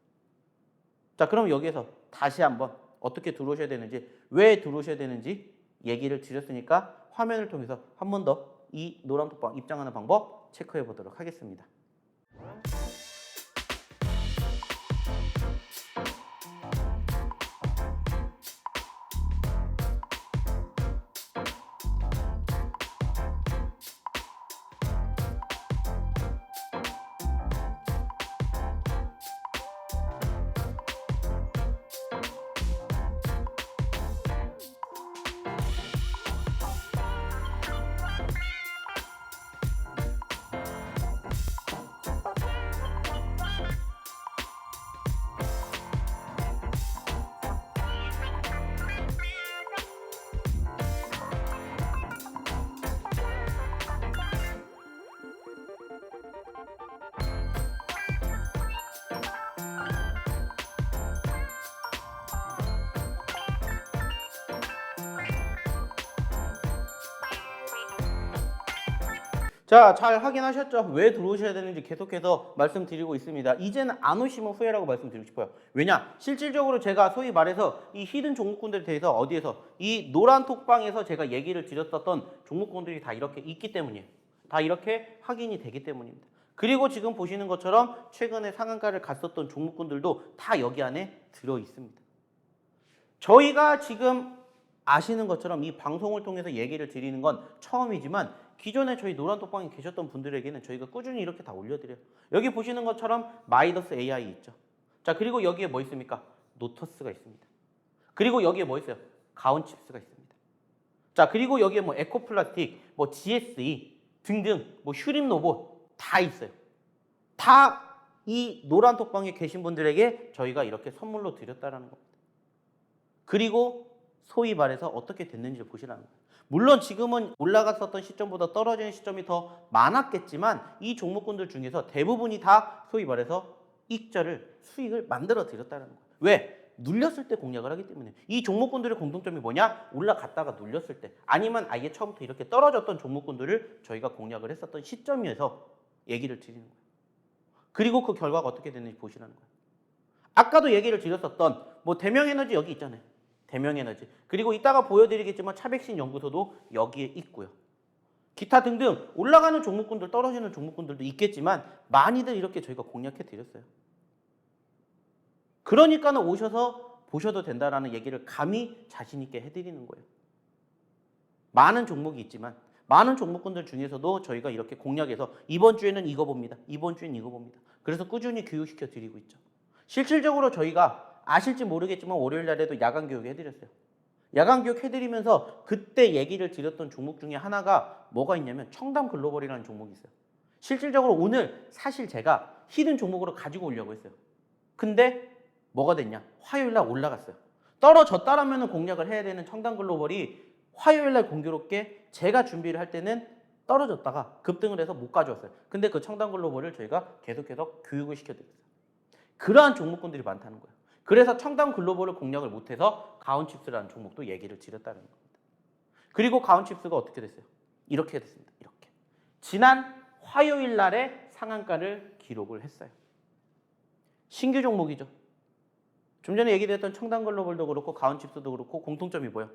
자, 그럼 여기에서 다시 한번 어떻게 들어오셔야 되는지, 왜 들어오셔야 되는지 얘기를 드렸으니까 화면을 통해서 한 번 더 이 노란 톡방 입장하는 방법 체크해 보도록 하겠습니다. 자, 잘 확인하셨죠? 왜 들어오셔야 되는지 계속해서 말씀드리고 있습니다. 이제는 안 오시면 후회라고 말씀드리고 싶어요. 왜냐? 실질적으로 제가 소위 말해서 이 히든 종목군들에 대해서 어디에서 이 노란 톡방에서 제가 얘기를 드렸었던 종목군들이 다 이렇게 있기 때문이에요. 다 이렇게 확인이 되기 때문입니다. 그리고 지금 보시는 것처럼 최근에 상한가를 갔었던 종목군들도 다 여기 안에 들어 있습니다. 저희가 지금 아시는 것처럼 이 방송을 통해서 얘기를 드리는 건 처음이지만 기존에 저희 노란톡방에 계셨던 분들에게는 저희가 꾸준히 이렇게 다 올려드려요. 여기 보시는 것처럼 마이더스 AI 있죠. 자, 그리고 여기에 뭐 있습니까? 노터스가 있습니다. 그리고 여기에 뭐 있어요? 가온칩스가 있습니다. 자, 그리고 여기에 뭐 에코플라스틱, 뭐 GSE 등등, 뭐 슈림로봇 다 있어요. 다 이 노란톡방에 계신 분들에게 저희가 이렇게 선물로 드렸다라는 겁니다. 그리고 소위 말해서 어떻게 됐는지를 보시라는 거예요. 물론 지금은 올라갔었던 시점보다 떨어지는 시점이 더 많았겠지만 이 종목군들 중에서 대부분이 다 소위 말해서 수익을 만들어 드렸다는 거예요. 왜? 눌렸을 때 공략을 하기 때문에. 이 종목군들의 공통점이 뭐냐? 올라갔다가 눌렸을 때 아니면 아예 처음부터 이렇게 떨어졌던 종목군들을 저희가 공략을 했었던 시점에서 얘기를 드리는 거예요. 그리고 그 결과가 어떻게 됐는지 보시라는 거예요. 아까도 얘기를 드렸었던 뭐 대명에너지 여기 있잖아요. 대명에너지. 그리고 이따가 보여드리겠지만 차백신 연구소도 여기에 있고요. 기타 등등 올라가는 종목군들, 떨어지는 종목군들도 있겠지만 많이들 이렇게 저희가 공략해 드렸어요. 그러니까는 오셔서 보셔도 된다라는 얘기를 감히 자신 있게 해드리는 거예요. 많은 종목이 있지만 많은 종목군들 중에서도 저희가 이렇게 공략해서 이번 주에는 이거 봅니다. 이번 주에는 이거 봅니다. 그래서 꾸준히 교육시켜 드리고 있죠. 실질적으로 저희가 아실지 모르겠지만 월요일 날에도 야간 교육 해드렸어요. 야간 교육 해드리면서 그때 얘기를 드렸던 종목 중에 하나가 뭐가 있냐면 청담 글로벌이라는 종목이 있어요. 실질적으로 오늘 사실 제가 히든 종목으로 가지고 오려고 했어요. 근데 뭐가 됐냐? 화요일 날 올라갔어요. 떨어졌다라면 공략을 해야 되는 청담 글로벌이 화요일 날 공교롭게 제가 준비를 할 때는 떨어졌다가 급등을 해서 못 가져왔어요. 근데 그 청담 글로벌을 저희가 계속해서 교육을 시켜드렸어요. 그러한 종목군들이 많다는 거예요. 그래서 청담 글로벌을 공략을 못해서 가온칩스라는 종목도 얘기를 드렸다는 겁니다. 그리고 가온칩스가 어떻게 됐어요? 이렇게 됐습니다. 이렇게. 지난 화요일 날에 상한가를 기록을 했어요. 신규 종목이죠. 좀 전에 얘기됐던 청담글로벌도 그렇고 가온칩스도 그렇고 공통점이 뭐예요?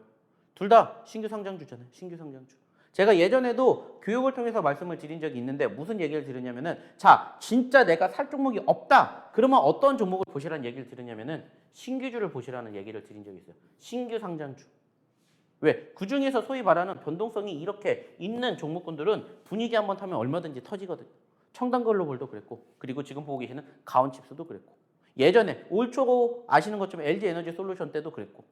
둘 다 신규 상장주잖아요. 신규 상장주. 제가 예전에도 교육을 통해서 말씀을 드린 적이 있는데 무슨 얘기를 드렸냐면은 자, 진짜 내가 살 종목이 없다. 그러면 어떤 종목을 보시라는 얘기를 드렸냐면은 신규주를 보시라는 얘기를 드린 적이 있어요. 신규 상장주. 왜? 그중에서 소위 말하는 변동성이 이렇게 있는 종목군들은 분위기 한번 타면 얼마든지 터지거든요. 청담글로벌도 그랬고 그리고 지금 보고 계시는 가온칩스도 그랬고 예전에 올 초 아시는 것처럼 LG에너지솔루션 때도 그랬고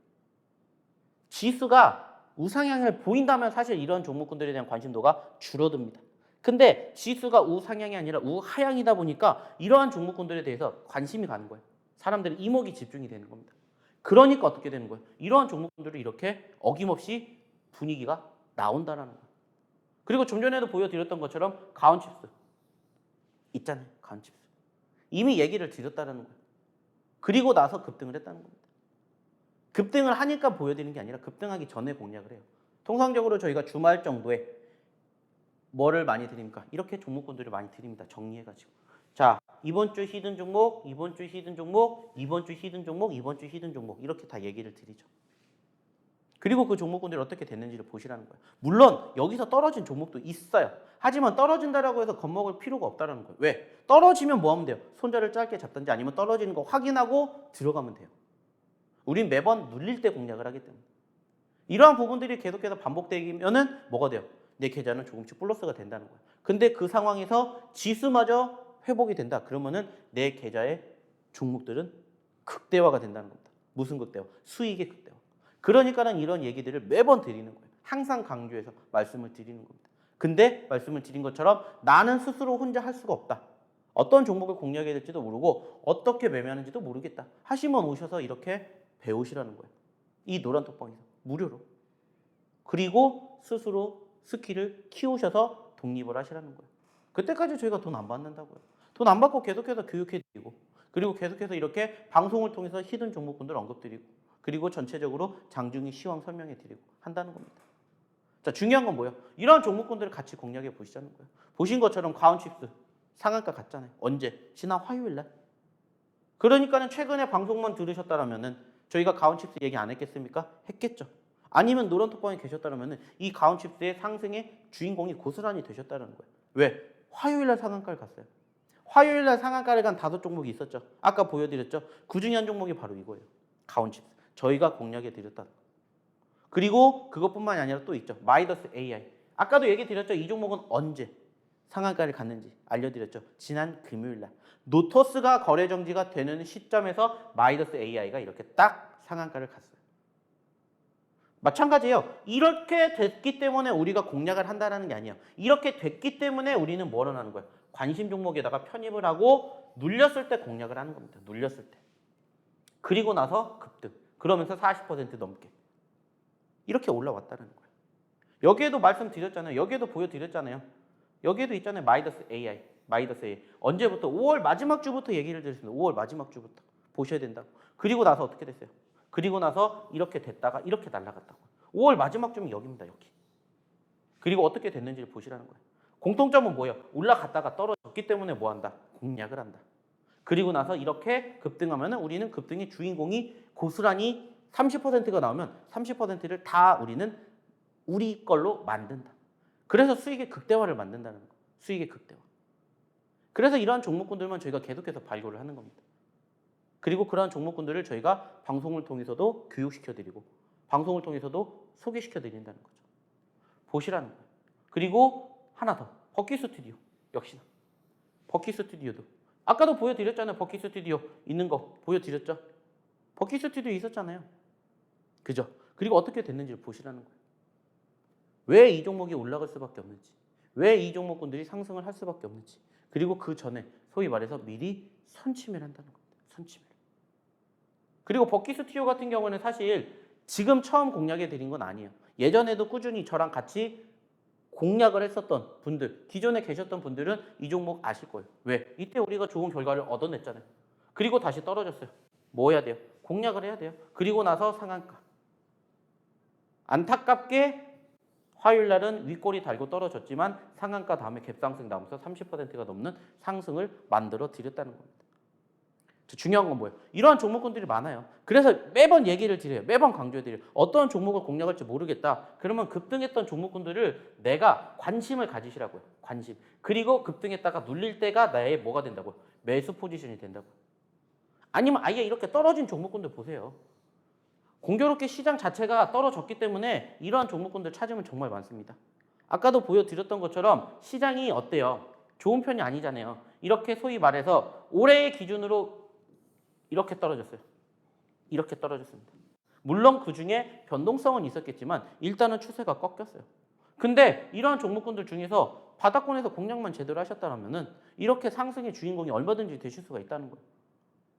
지수가 우상향을 보인다면 사실 이런 종목군들에 대한 관심도가 줄어듭니다. 근데 지수가 우상향이 아니라 우하향이다 보니까 이러한 종목군들에 대해서 관심이 가는 거예요. 사람들의 이목이 집중이 되는 겁니다. 그러니까 어떻게 되는 거예요? 이러한 종목군들이 이렇게 어김없이 분위기가 나온다라는 거예요. 그리고 좀 전에도 보여드렸던 것처럼 가온칩스 있잖아요. 가온칩스. 이미 얘기를 드렸다는 거예요. 그리고 나서 급등을 했다는 겁니다. 급등을 하니까 보여드리는 게 아니라 급등하기 전에 공략을 해요. 통상적으로 저희가 주말 정도에 뭐를 많이 드립니까? 이렇게 종목군들을 많이 드립니다. 정리해가지고. 자, 이번 주 히든 종목, 이번 주 히든 종목, 이번 주 히든 종목, 이번 주 히든 종목 이렇게 다 얘기를 드리죠. 그리고 그 종목군들이 어떻게 됐는지를 보시라는 거예요. 물론 여기서 떨어진 종목도 있어요. 하지만 떨어진다라고 해서 겁먹을 필요가 없다는 거예요. 왜? 떨어지면 뭐 하면 돼요? 손절을 짧게 잡든지 아니면 떨어지는 거 확인하고 들어가면 돼요. 우린 매번 눌릴 때 공략을 하기 때문에. 이러한 부분들이 계속해서 반복되면은 뭐가 돼요? 내 계좌는 조금씩 플러스가 된다는 거예요. 근데 그 상황에서 지수마저 회복이 된다. 그러면은 내 계좌의 종목들은 극대화가 된다는 겁니다. 무슨 극대화? 수익의 극대화. 그러니까는 이런 얘기들을 매번 드리는 거예요. 항상 강조해서 말씀을 드리는 겁니다. 근데 말씀을 드린 것처럼 나는 스스로 혼자 할 수가 없다. 어떤 종목을 공략해야 될지도 모르고 어떻게 매매하는지도 모르겠다. 하시면 오셔서 이렇게 배우시라는 거예요. 이 노란 톡방에서 무료로. 그리고 스스로 스킬을 키우셔서 독립을 하시라는 거예요. 그때까지 저희가 돈 안 받는다고요. 돈 안 받고 계속해서 교육해드리고 그리고 계속해서 이렇게 방송을 통해서 히든 종목군들 언급드리고 그리고 전체적으로 장중히 시황 설명해드리고 한다는 겁니다. 자, 중요한 건 뭐예요? 이런 종목군들을 같이 공략해 보시자는 거예요. 보신 것처럼 가온칩스 상한가 갔잖아요. 언제? 지난 화요일 날. 그러니까는 최근에 방송만 들으셨다라면은 저희가 가온칩스 얘기 안 했겠습니까? 했겠죠. 아니면 노란 톡방에 계셨다면 이 가온칩스의 상승의 주인공이 고스란히 되셨다는 거예요. 왜? 화요일 날 상한가를 갔어요. 화요일 날 상한가를 간 5종목이 있었죠. 아까 보여드렸죠. 그중에 한 종목이 바로 이거예요. 가온칩스. 저희가 공략해 드렸다. 그리고 그것뿐만이 아니라 또 있죠. 마이더스 AI. 아까도 얘기 드렸죠. 이 종목은 언제 상한가를 갔는지 알려드렸죠. 지난 금요일 날. 노토스가 거래 정지가 되는 시점에서 마이더스 AI가 이렇게 딱 상한가를 갔어요. 마찬가지예요. 이렇게 됐기 때문에 우리가 공략을 한다는 게 아니에요. 이렇게 됐기 때문에 우리는 뭐를 하는 거예요? 관심 종목에다가 편입을 하고 눌렸을 때 공략을 하는 겁니다. 눌렸을 때. 그리고 나서 급등. 그러면서 40% 넘게. 이렇게 올라왔다는 거예요. 여기에도 말씀드렸잖아요. 여기에도 보여드렸잖아요. 여기에도 있잖아요. 마이더스 AI. 마이더스 AI. 언제부터? 5월 마지막 주부터 얘기를 드렸습니다. 5월 마지막 주부터. 보셔야 된다고. 그리고 나서 어떻게 됐어요? 그리고 나서 이렇게 됐다가 이렇게 날아갔다고. 5월 마지막 주면 여기입니다. 여기. 그리고 어떻게 됐는지를 보시라는 거예요. 공통점은 뭐예요? 올라갔다가 떨어졌기 때문에 뭐 한다? 공략을 한다. 그리고 나서 이렇게 급등하면 우리는 급등의 주인공이 고스란히 30%가 나오면 30%를 다 우리는 우리 걸로 만든다. 그래서 수익의 극대화를 만든다는 거예요. 수익의 극대화. 그래서 이러한 종목군들만 저희가 계속해서 발굴을 하는 겁니다. 그리고 그러한 종목군들을 저희가 방송을 통해서도 교육시켜드리고 방송을 통해서도 소개시켜드린다는 거죠. 보시라는 거예요. 그리고 하나 더. 버킷 스튜디오. 역시나. 버킷 스튜디오도. 아까도 보여드렸잖아요. 버킷 스튜디오 있는 거 보여드렸죠. 버킷 스튜디오 있었잖아요. 그죠? 그리고 어떻게 됐는지를 보시라는 거예요. 왜 이 종목이 올라갈 수밖에 없는지. 왜 이 종목군들이 상승을 할 수밖에 없는지. 그리고 그 전에 소위 말해서 미리 선침을 한다는 겁니다. 선침을. 그리고 버킷 스튜디오 같은 경우는 사실 지금 처음 공략해 드린 건 아니에요. 예전에도 꾸준히 저랑 같이 공략을 했었던 분들, 기존에 계셨던 분들은 이 종목 아실 거예요. 왜? 이때 우리가 좋은 결과를 얻어냈잖아요. 그리고 다시 떨어졌어요. 뭐 해야 돼요? 공략을 해야 돼요. 그리고 나서 상한가. 안타깝게 화요일 날은 윗꼬리 달고 떨어졌지만 상한가 다음에 갭상승 나오면서 30%가 넘는 상승을 만들어 드렸다는 겁니다. 중요한 건 뭐예요? 이러한 종목군들이 많아요. 그래서 매번 얘기를 드려요. 매번 강조해드려요. 어떤 종목을 공략할지 모르겠다. 그러면 급등했던 종목군들을 내가 관심을 가지시라고요. 관심. 그리고 급등했다가 눌릴 때가 나의 뭐가 된다고요? 매수 포지션이 된다고요. 아니면 아예 이렇게 떨어진 종목군들 보세요. 공교롭게 시장 자체가 떨어졌기 때문에 이러한 종목군들 찾으면 정말 많습니다. 아까도 보여드렸던 것처럼 시장이 어때요? 좋은 편이 아니잖아요. 이렇게 소위 말해서 올해의 기준으로 이렇게 떨어졌어요. 이렇게 떨어졌습니다. 물론 그중에 변동성은 있었겠지만 일단은 추세가 꺾였어요. 근데 이러한 종목군들 중에서 바닥권에서 공략만 제대로 하셨다면 이렇게 상승의 주인공이 얼마든지 되실 수가 있다는 거예요.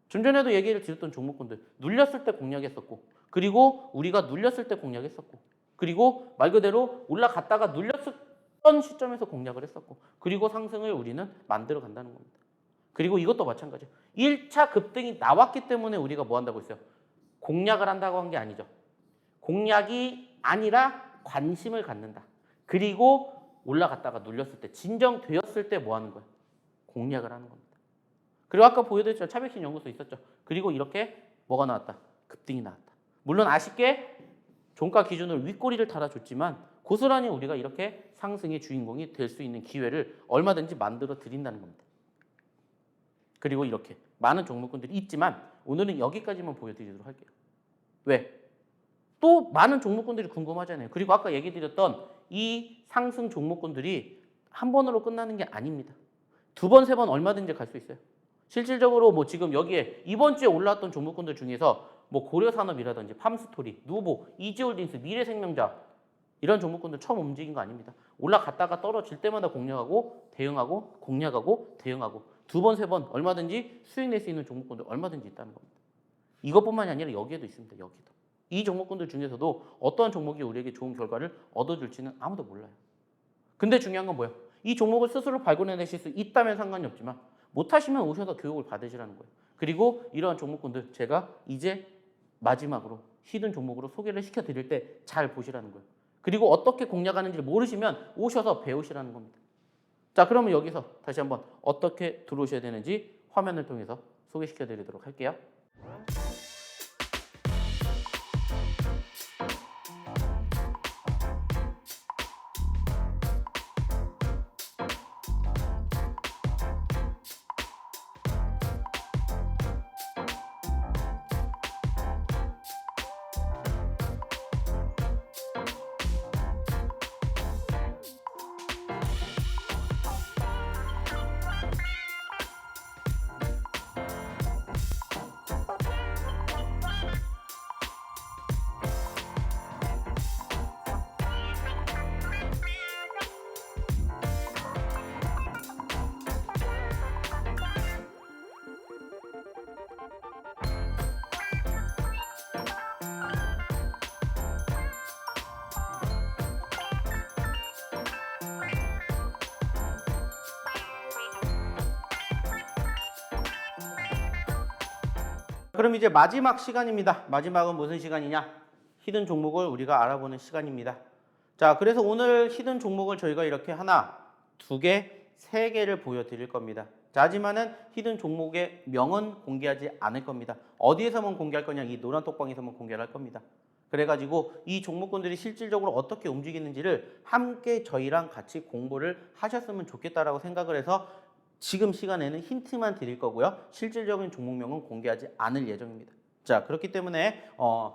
좀 전에도 얘기를 드렸던 종목군들 눌렸을 때 공략했었고 그리고 우리가 눌렸을 때 공략했었고 그리고 말 그대로 올라갔다가 눌렸던 시점에서 공략을 했었고 그리고 상승을 우리는 만들어 간다는 겁니다. 그리고 이것도 마찬가지예요. 1차 급등이 나왔기 때문에 우리가 뭐 한다고 했어요? 공략을 한다고 한 게 아니죠. 공략이 아니라 관심을 갖는다. 그리고 올라갔다가 눌렸을 때, 진정되었을 때 뭐 하는 거예요? 공략을 하는 겁니다. 그리고 아까 보여드렸죠. 차백신 연구소 있었죠. 그리고 이렇게 뭐가 나왔다? 급등이 나왔다. 물론 아쉽게 종가 기준으로 윗꼬리를 달아줬지만 고스란히 우리가 이렇게 상승의 주인공이 될 수 있는 기회를 얼마든지 만들어 드린다는 겁니다. 그리고 이렇게 많은 종목군들이 있지만 오늘은 여기까지만 보여드리도록 할게요. 왜? 또 많은 종목군들이 궁금하잖아요. 그리고 아까 얘기 드렸던 이 상승 종목군들이 한 번으로 끝나는 게 아닙니다. 두 번, 세 번 얼마든지 갈 수 있어요. 실질적으로 뭐 지금 여기에 이번 주에 올라왔던 종목군들 중에서 뭐 고려산업이라든지 팜스토리, 누보, 이지홀딩스, 미래생명자 이런 종목군들 처음 움직인 거 아닙니다. 올라갔다가 떨어질 때마다 공략하고 대응하고 공략하고 대응하고 두 번, 세 번 얼마든지 수익 낼 수 있는 종목군들 얼마든지 있다는 겁니다. 이것뿐만이 아니라 여기에도 있습니다. 여기도. 이 종목군들 중에서도 어떠한 종목이 우리에게 좋은 결과를 얻어줄지는 아무도 몰라요. 근데 중요한 건 뭐예요? 이 종목을 스스로 발견해내실 수 있다면 상관이 없지만 못하시면 오셔서 교육을 받으시라는 거예요. 그리고 이러한 종목군들 제가 이제 마지막으로 히든 종목으로 소개를 시켜드릴 때 잘 보시라는 거예요. 그리고 어떻게 공략하는지를 모르시면 오셔서 배우시라는 겁니다. 자, 그러면 여기서 다시 한번 어떻게 들어오셔야 되는지 화면을 통해서 소개시켜 드리도록 할게요. 그럼 이제 마지막 시간입니다. 마지막은 무슨 시간이냐? 히든 종목을 우리가 알아보는 시간입니다. 자, 그래서 오늘 히든 종목을 저희가 이렇게 하나, 두 개, 세 개를 보여드릴 겁니다. 자, 하지만은 히든 종목의 명은 공개하지 않을 겁니다. 어디에서만 공개할 거냐? 이 노란 톡방에서만 공개를 할 겁니다. 그래가지고 이 종목군들이 실질적으로 어떻게 움직이는지를 함께 저희랑 같이 공부를 하셨으면 좋겠다라고 생각을 해서 지금 시간에는 힌트만 드릴 거고요. 실질적인 종목명은 공개하지 않을 예정입니다. 자, 그렇기 때문에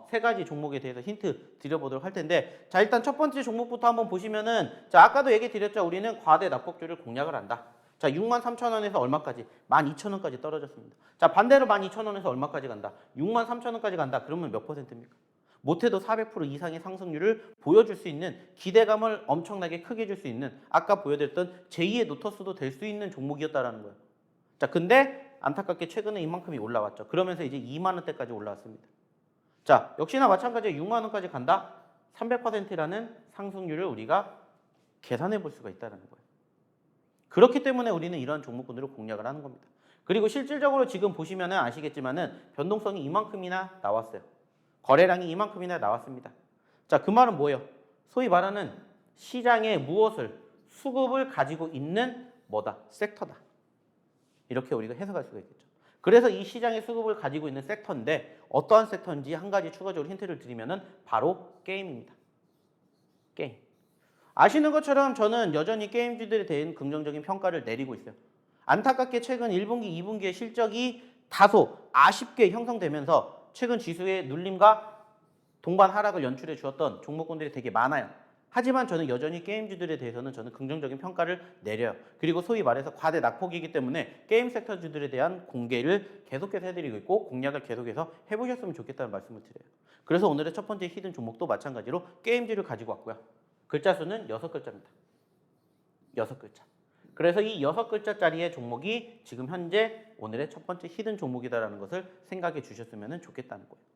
세 가지 종목에 대해서 힌트 드려보도록 할 텐데, 자, 일단 첫 번째 종목부터 한번 보시면은, 자, 아까도 얘기 드렸죠. 우리는 과대 납폭주를 공략을 한다. 자, 63,000원에서 얼마까지? 12,000원까지 떨어졌습니다. 자, 반대로 12,000원에서 얼마까지 간다? 63,000원까지 간다. 그러면 몇 퍼센트입니까? 못해도 400% 이상의 상승률을 보여줄 수 있는, 기대감을 엄청나게 크게 줄 수 있는, 아까 보여드렸던 제2의 노터스도 될 수 있는 종목이었다라는 거예요. 자, 근데 안타깝게 최근에 이만큼이 올라왔죠. 그러면서 이제 2만 원대까지 올라왔습니다. 자, 역시나 마찬가지로 6만 원까지 간다. 300%라는 상승률을 우리가 계산해 볼 수가 있다는 거예요. 그렇기 때문에 우리는 이런 종목군들을 공략을 하는 겁니다. 그리고 실질적으로 지금 보시면은 아시겠지만은 변동성이 이만큼이나 나왔어요. 거래량이 이만큼이나 나왔습니다. 자, 그 말은 뭐예요? 소위 말하는 시장에 무엇을 수급을 가지고 있는 뭐다? 섹터다. 이렇게 우리가 해석할 수가 있겠죠. 그래서 이 시장의 수급을 가지고 있는 섹터인데 어떠한 섹터인지 한 가지 추가적으로 힌트를 드리면은 바로 게임입니다. 게임. 아시는 것처럼 저는 여전히 게임주들에 대한 긍정적인 평가를 내리고 있어요. 안타깝게 최근 1분기, 2분기의 실적이 다소 아쉽게 형성되면서 최근 지수의 눌림과 동반 하락을 연출해 주었던 종목군들이 되게 많아요. 하지만 저는 여전히 게임주들에 대해서는 저는 긍정적인 평가를 내려요. 그리고 소위 말해서 과대 낙폭이기 때문에 게임 섹터주들에 대한 공개를 계속해서 해드리고 있고 공략을 계속해서 해보셨으면 좋겠다는 말씀을 드려요. 그래서 오늘의 첫 번째 히든 종목도 마찬가지로 게임주를 가지고 왔고요. 글자 수는 6글자입니다. 6글자. 그래서 이 6글자짜리의 종목이 지금 현재 오늘의 첫 번째 히든 종목이다라는 것을 생각해 주셨으면 좋겠다는 거예요.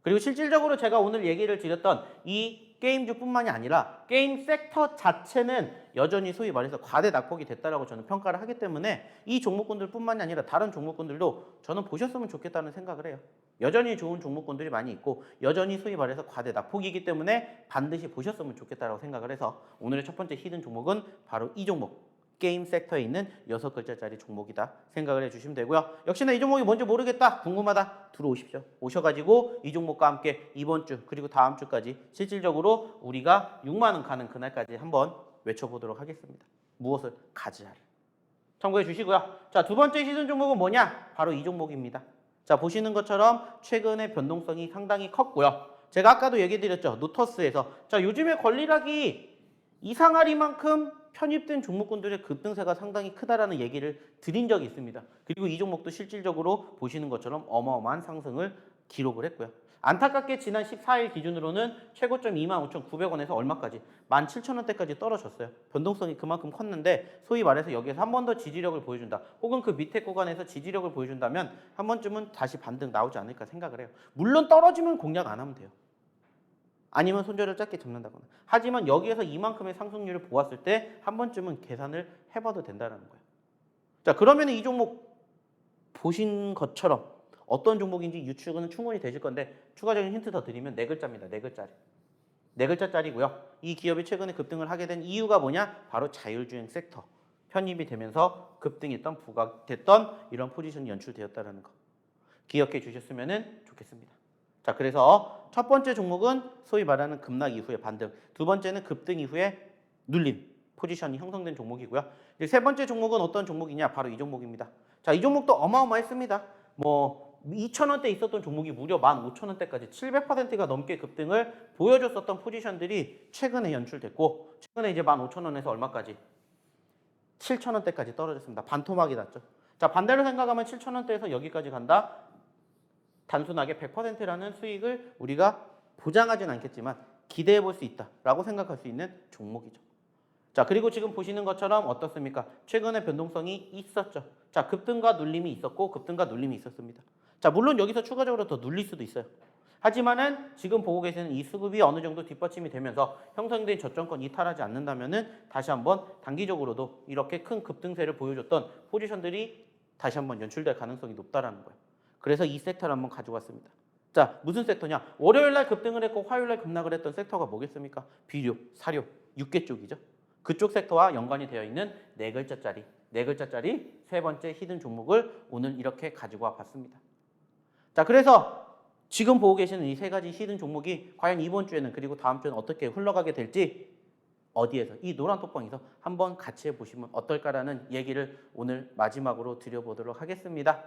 그리고 실질적으로 제가 오늘 얘기를 드렸던 이 게임주뿐만이 아니라 게임 섹터 자체는 여전히 소위 말해서 과대 낙폭이 됐다라고 저는 평가를 하기 때문에 이 종목군들뿐만이 아니라 다른 종목군들도 저는 보셨으면 좋겠다는 생각을 해요. 여전히 좋은 종목군들이 많이 있고 여전히 소위 말해서 과대 낙폭이기 때문에 반드시 보셨으면 좋겠다라고 생각을 해서 오늘의 첫 번째 히든 종목은 바로 이 종목. 게임 섹터에 있는 6글자짜리 종목이다 생각을 해주시면 되고요. 역시나 이 종목이 뭔지 모르겠다, 궁금하다, 들어오십시오. 오셔가지고 이 종목과 함께 이번 주 그리고 다음 주까지 실질적으로 우리가 6만 원 가는 그날까지 한번 외쳐보도록 하겠습니다. 무엇을 가지라를 참고해 주시고요. 자, 두 번째 시즌 종목은 뭐냐? 바로 이 종목입니다. 자, 보시는 것처럼 최근에 변동성이 상당히 컸고요. 제가 아까도 얘기 드렸죠. 노터스에서 자, 요즘에 권리락이 이상하리만큼 편입된 종목군들의 급등세가 상당히 크다라는 얘기를 드린 적이 있습니다. 그리고 이 종목도 실질적으로 보시는 것처럼 어마어마한 상승을 기록을 했고요. 안타깝게 지난 14일 기준으로는 최고점 25,900원에서 얼마까지? 17,000원대까지 떨어졌어요. 변동성이 그만큼 컸는데 소위 말해서 여기에서 한 번 더 지지력을 보여준다. 혹은 그 밑에 구간에서 지지력을 보여준다면 한 번쯤은 다시 반등 나오지 않을까 생각을 해요. 물론 떨어지면 공략 안 하면 돼요. 아니면 손절을 짧게 잡는다거나. 하지만 여기에서 이만큼의 상승률을 보았을 때 한 번쯤은 계산을 해봐도 된다는 거예요. 자, 그러면 이 종목 보신 것처럼 어떤 종목인지 유추는 충분히 되실 건데 추가적인 힌트 더 드리면 4글자입니다. 4글짜리. 4글자짜리고요. 이 기업이 최근에 급등을 하게 된 이유가 뭐냐? 바로 자율주행 섹터. 편입이 되면서 급등했던 부각됐던 이런 포지션이 연출되었다는 거. 기억해 주셨으면 좋겠습니다. 자, 그래서 첫 번째 종목은 소위 말하는 급락 이후의 반등, 두 번째는 급등 이후의 눌림, 포지션이 형성된 종목이고요. 이제 세 번째 종목은 어떤 종목이냐? 바로 이 종목입니다. 자, 이 종목도 어마어마했습니다. 2,000원대 있었던 종목이 무려 15,000원대까지 700%가 넘게 급등을 보여줬었던 포지션들이 최근에 연출됐고 최근에 이제 15,000원에서 얼마까지? 7,000원대까지 떨어졌습니다. 반토막이 났죠. 자, 반대로 생각하면 7,000원대에서 여기까지 간다. 단순하게 100%라는 수익을 우리가 보장하진 않겠지만 기대해 볼 수 있다라고 생각할 수 있는 종목이죠. 자, 그리고 지금 보시는 것처럼 어떻습니까? 최근에 변동성이 있었죠. 자, 급등과 눌림이 있었고 급등과 눌림이 있었습니다. 자, 물론 여기서 추가적으로 더 눌릴 수도 있어요. 하지만은 지금 보고 계시는 이 수급이 어느 정도 뒷받침이 되면서 형성된 저점권 이탈하지 않는다면은 다시 한번 단기적으로도 이렇게 큰 급등세를 보여줬던 포지션들이 다시 한번 연출될 가능성이 높다라는 거예요. 그래서 이 섹터를 한번 가져왔습니다. 자, 무슨 섹터냐? 월요일날 급등을 했고 화요일날 급락을 했던 섹터가 뭐겠습니까? 비료, 사료, 육계 쪽이죠. 그쪽 섹터와 연관이 되어 있는 4글자짜리 세 번째 히든 종목을 오늘 이렇게 가지고 와 봤습니다. 자, 그래서 지금 보고 계시는 이 세 가지 히든 종목이 과연 이번 주에는 그리고 다음 주에는 어떻게 흘러가게 될지 어디에서 이 노란 톡방에서 한번 같이 해보시면 어떨까라는 얘기를 오늘 마지막으로 드려보도록 하겠습니다.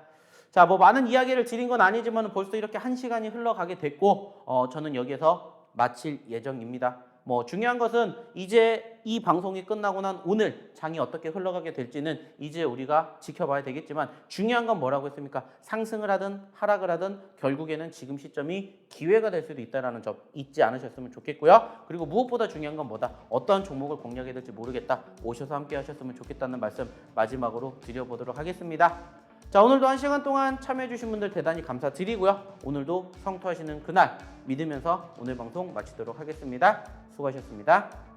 자, 많은 이야기를 드린 건 아니지만 벌써 이렇게 1시간이 흘러가게 됐고 저는 여기에서 마칠 예정입니다. 중요한 것은 이제 이 방송이 끝나고 난 오늘 장이 어떻게 흘러가게 될지는 이제 우리가 지켜봐야 되겠지만 중요한 건 뭐라고 했습니까? 상승을 하든 하락을 하든 결국에는 지금 시점이 기회가 될 수도 있다는 점 잊지 않으셨으면 좋겠고요. 그리고 무엇보다 중요한 건 뭐다? 어떤 종목을 공략해야 될지 모르겠다. 오셔서 함께 하셨으면 좋겠다는 말씀 마지막으로 드려보도록 하겠습니다. 자, 오늘도 1시간 동안 참여해주신 분들 대단히 감사드리고요. 오늘도 성투하시는 그날 믿으면서 오늘 방송 마치도록 하겠습니다. 수고하셨습니다.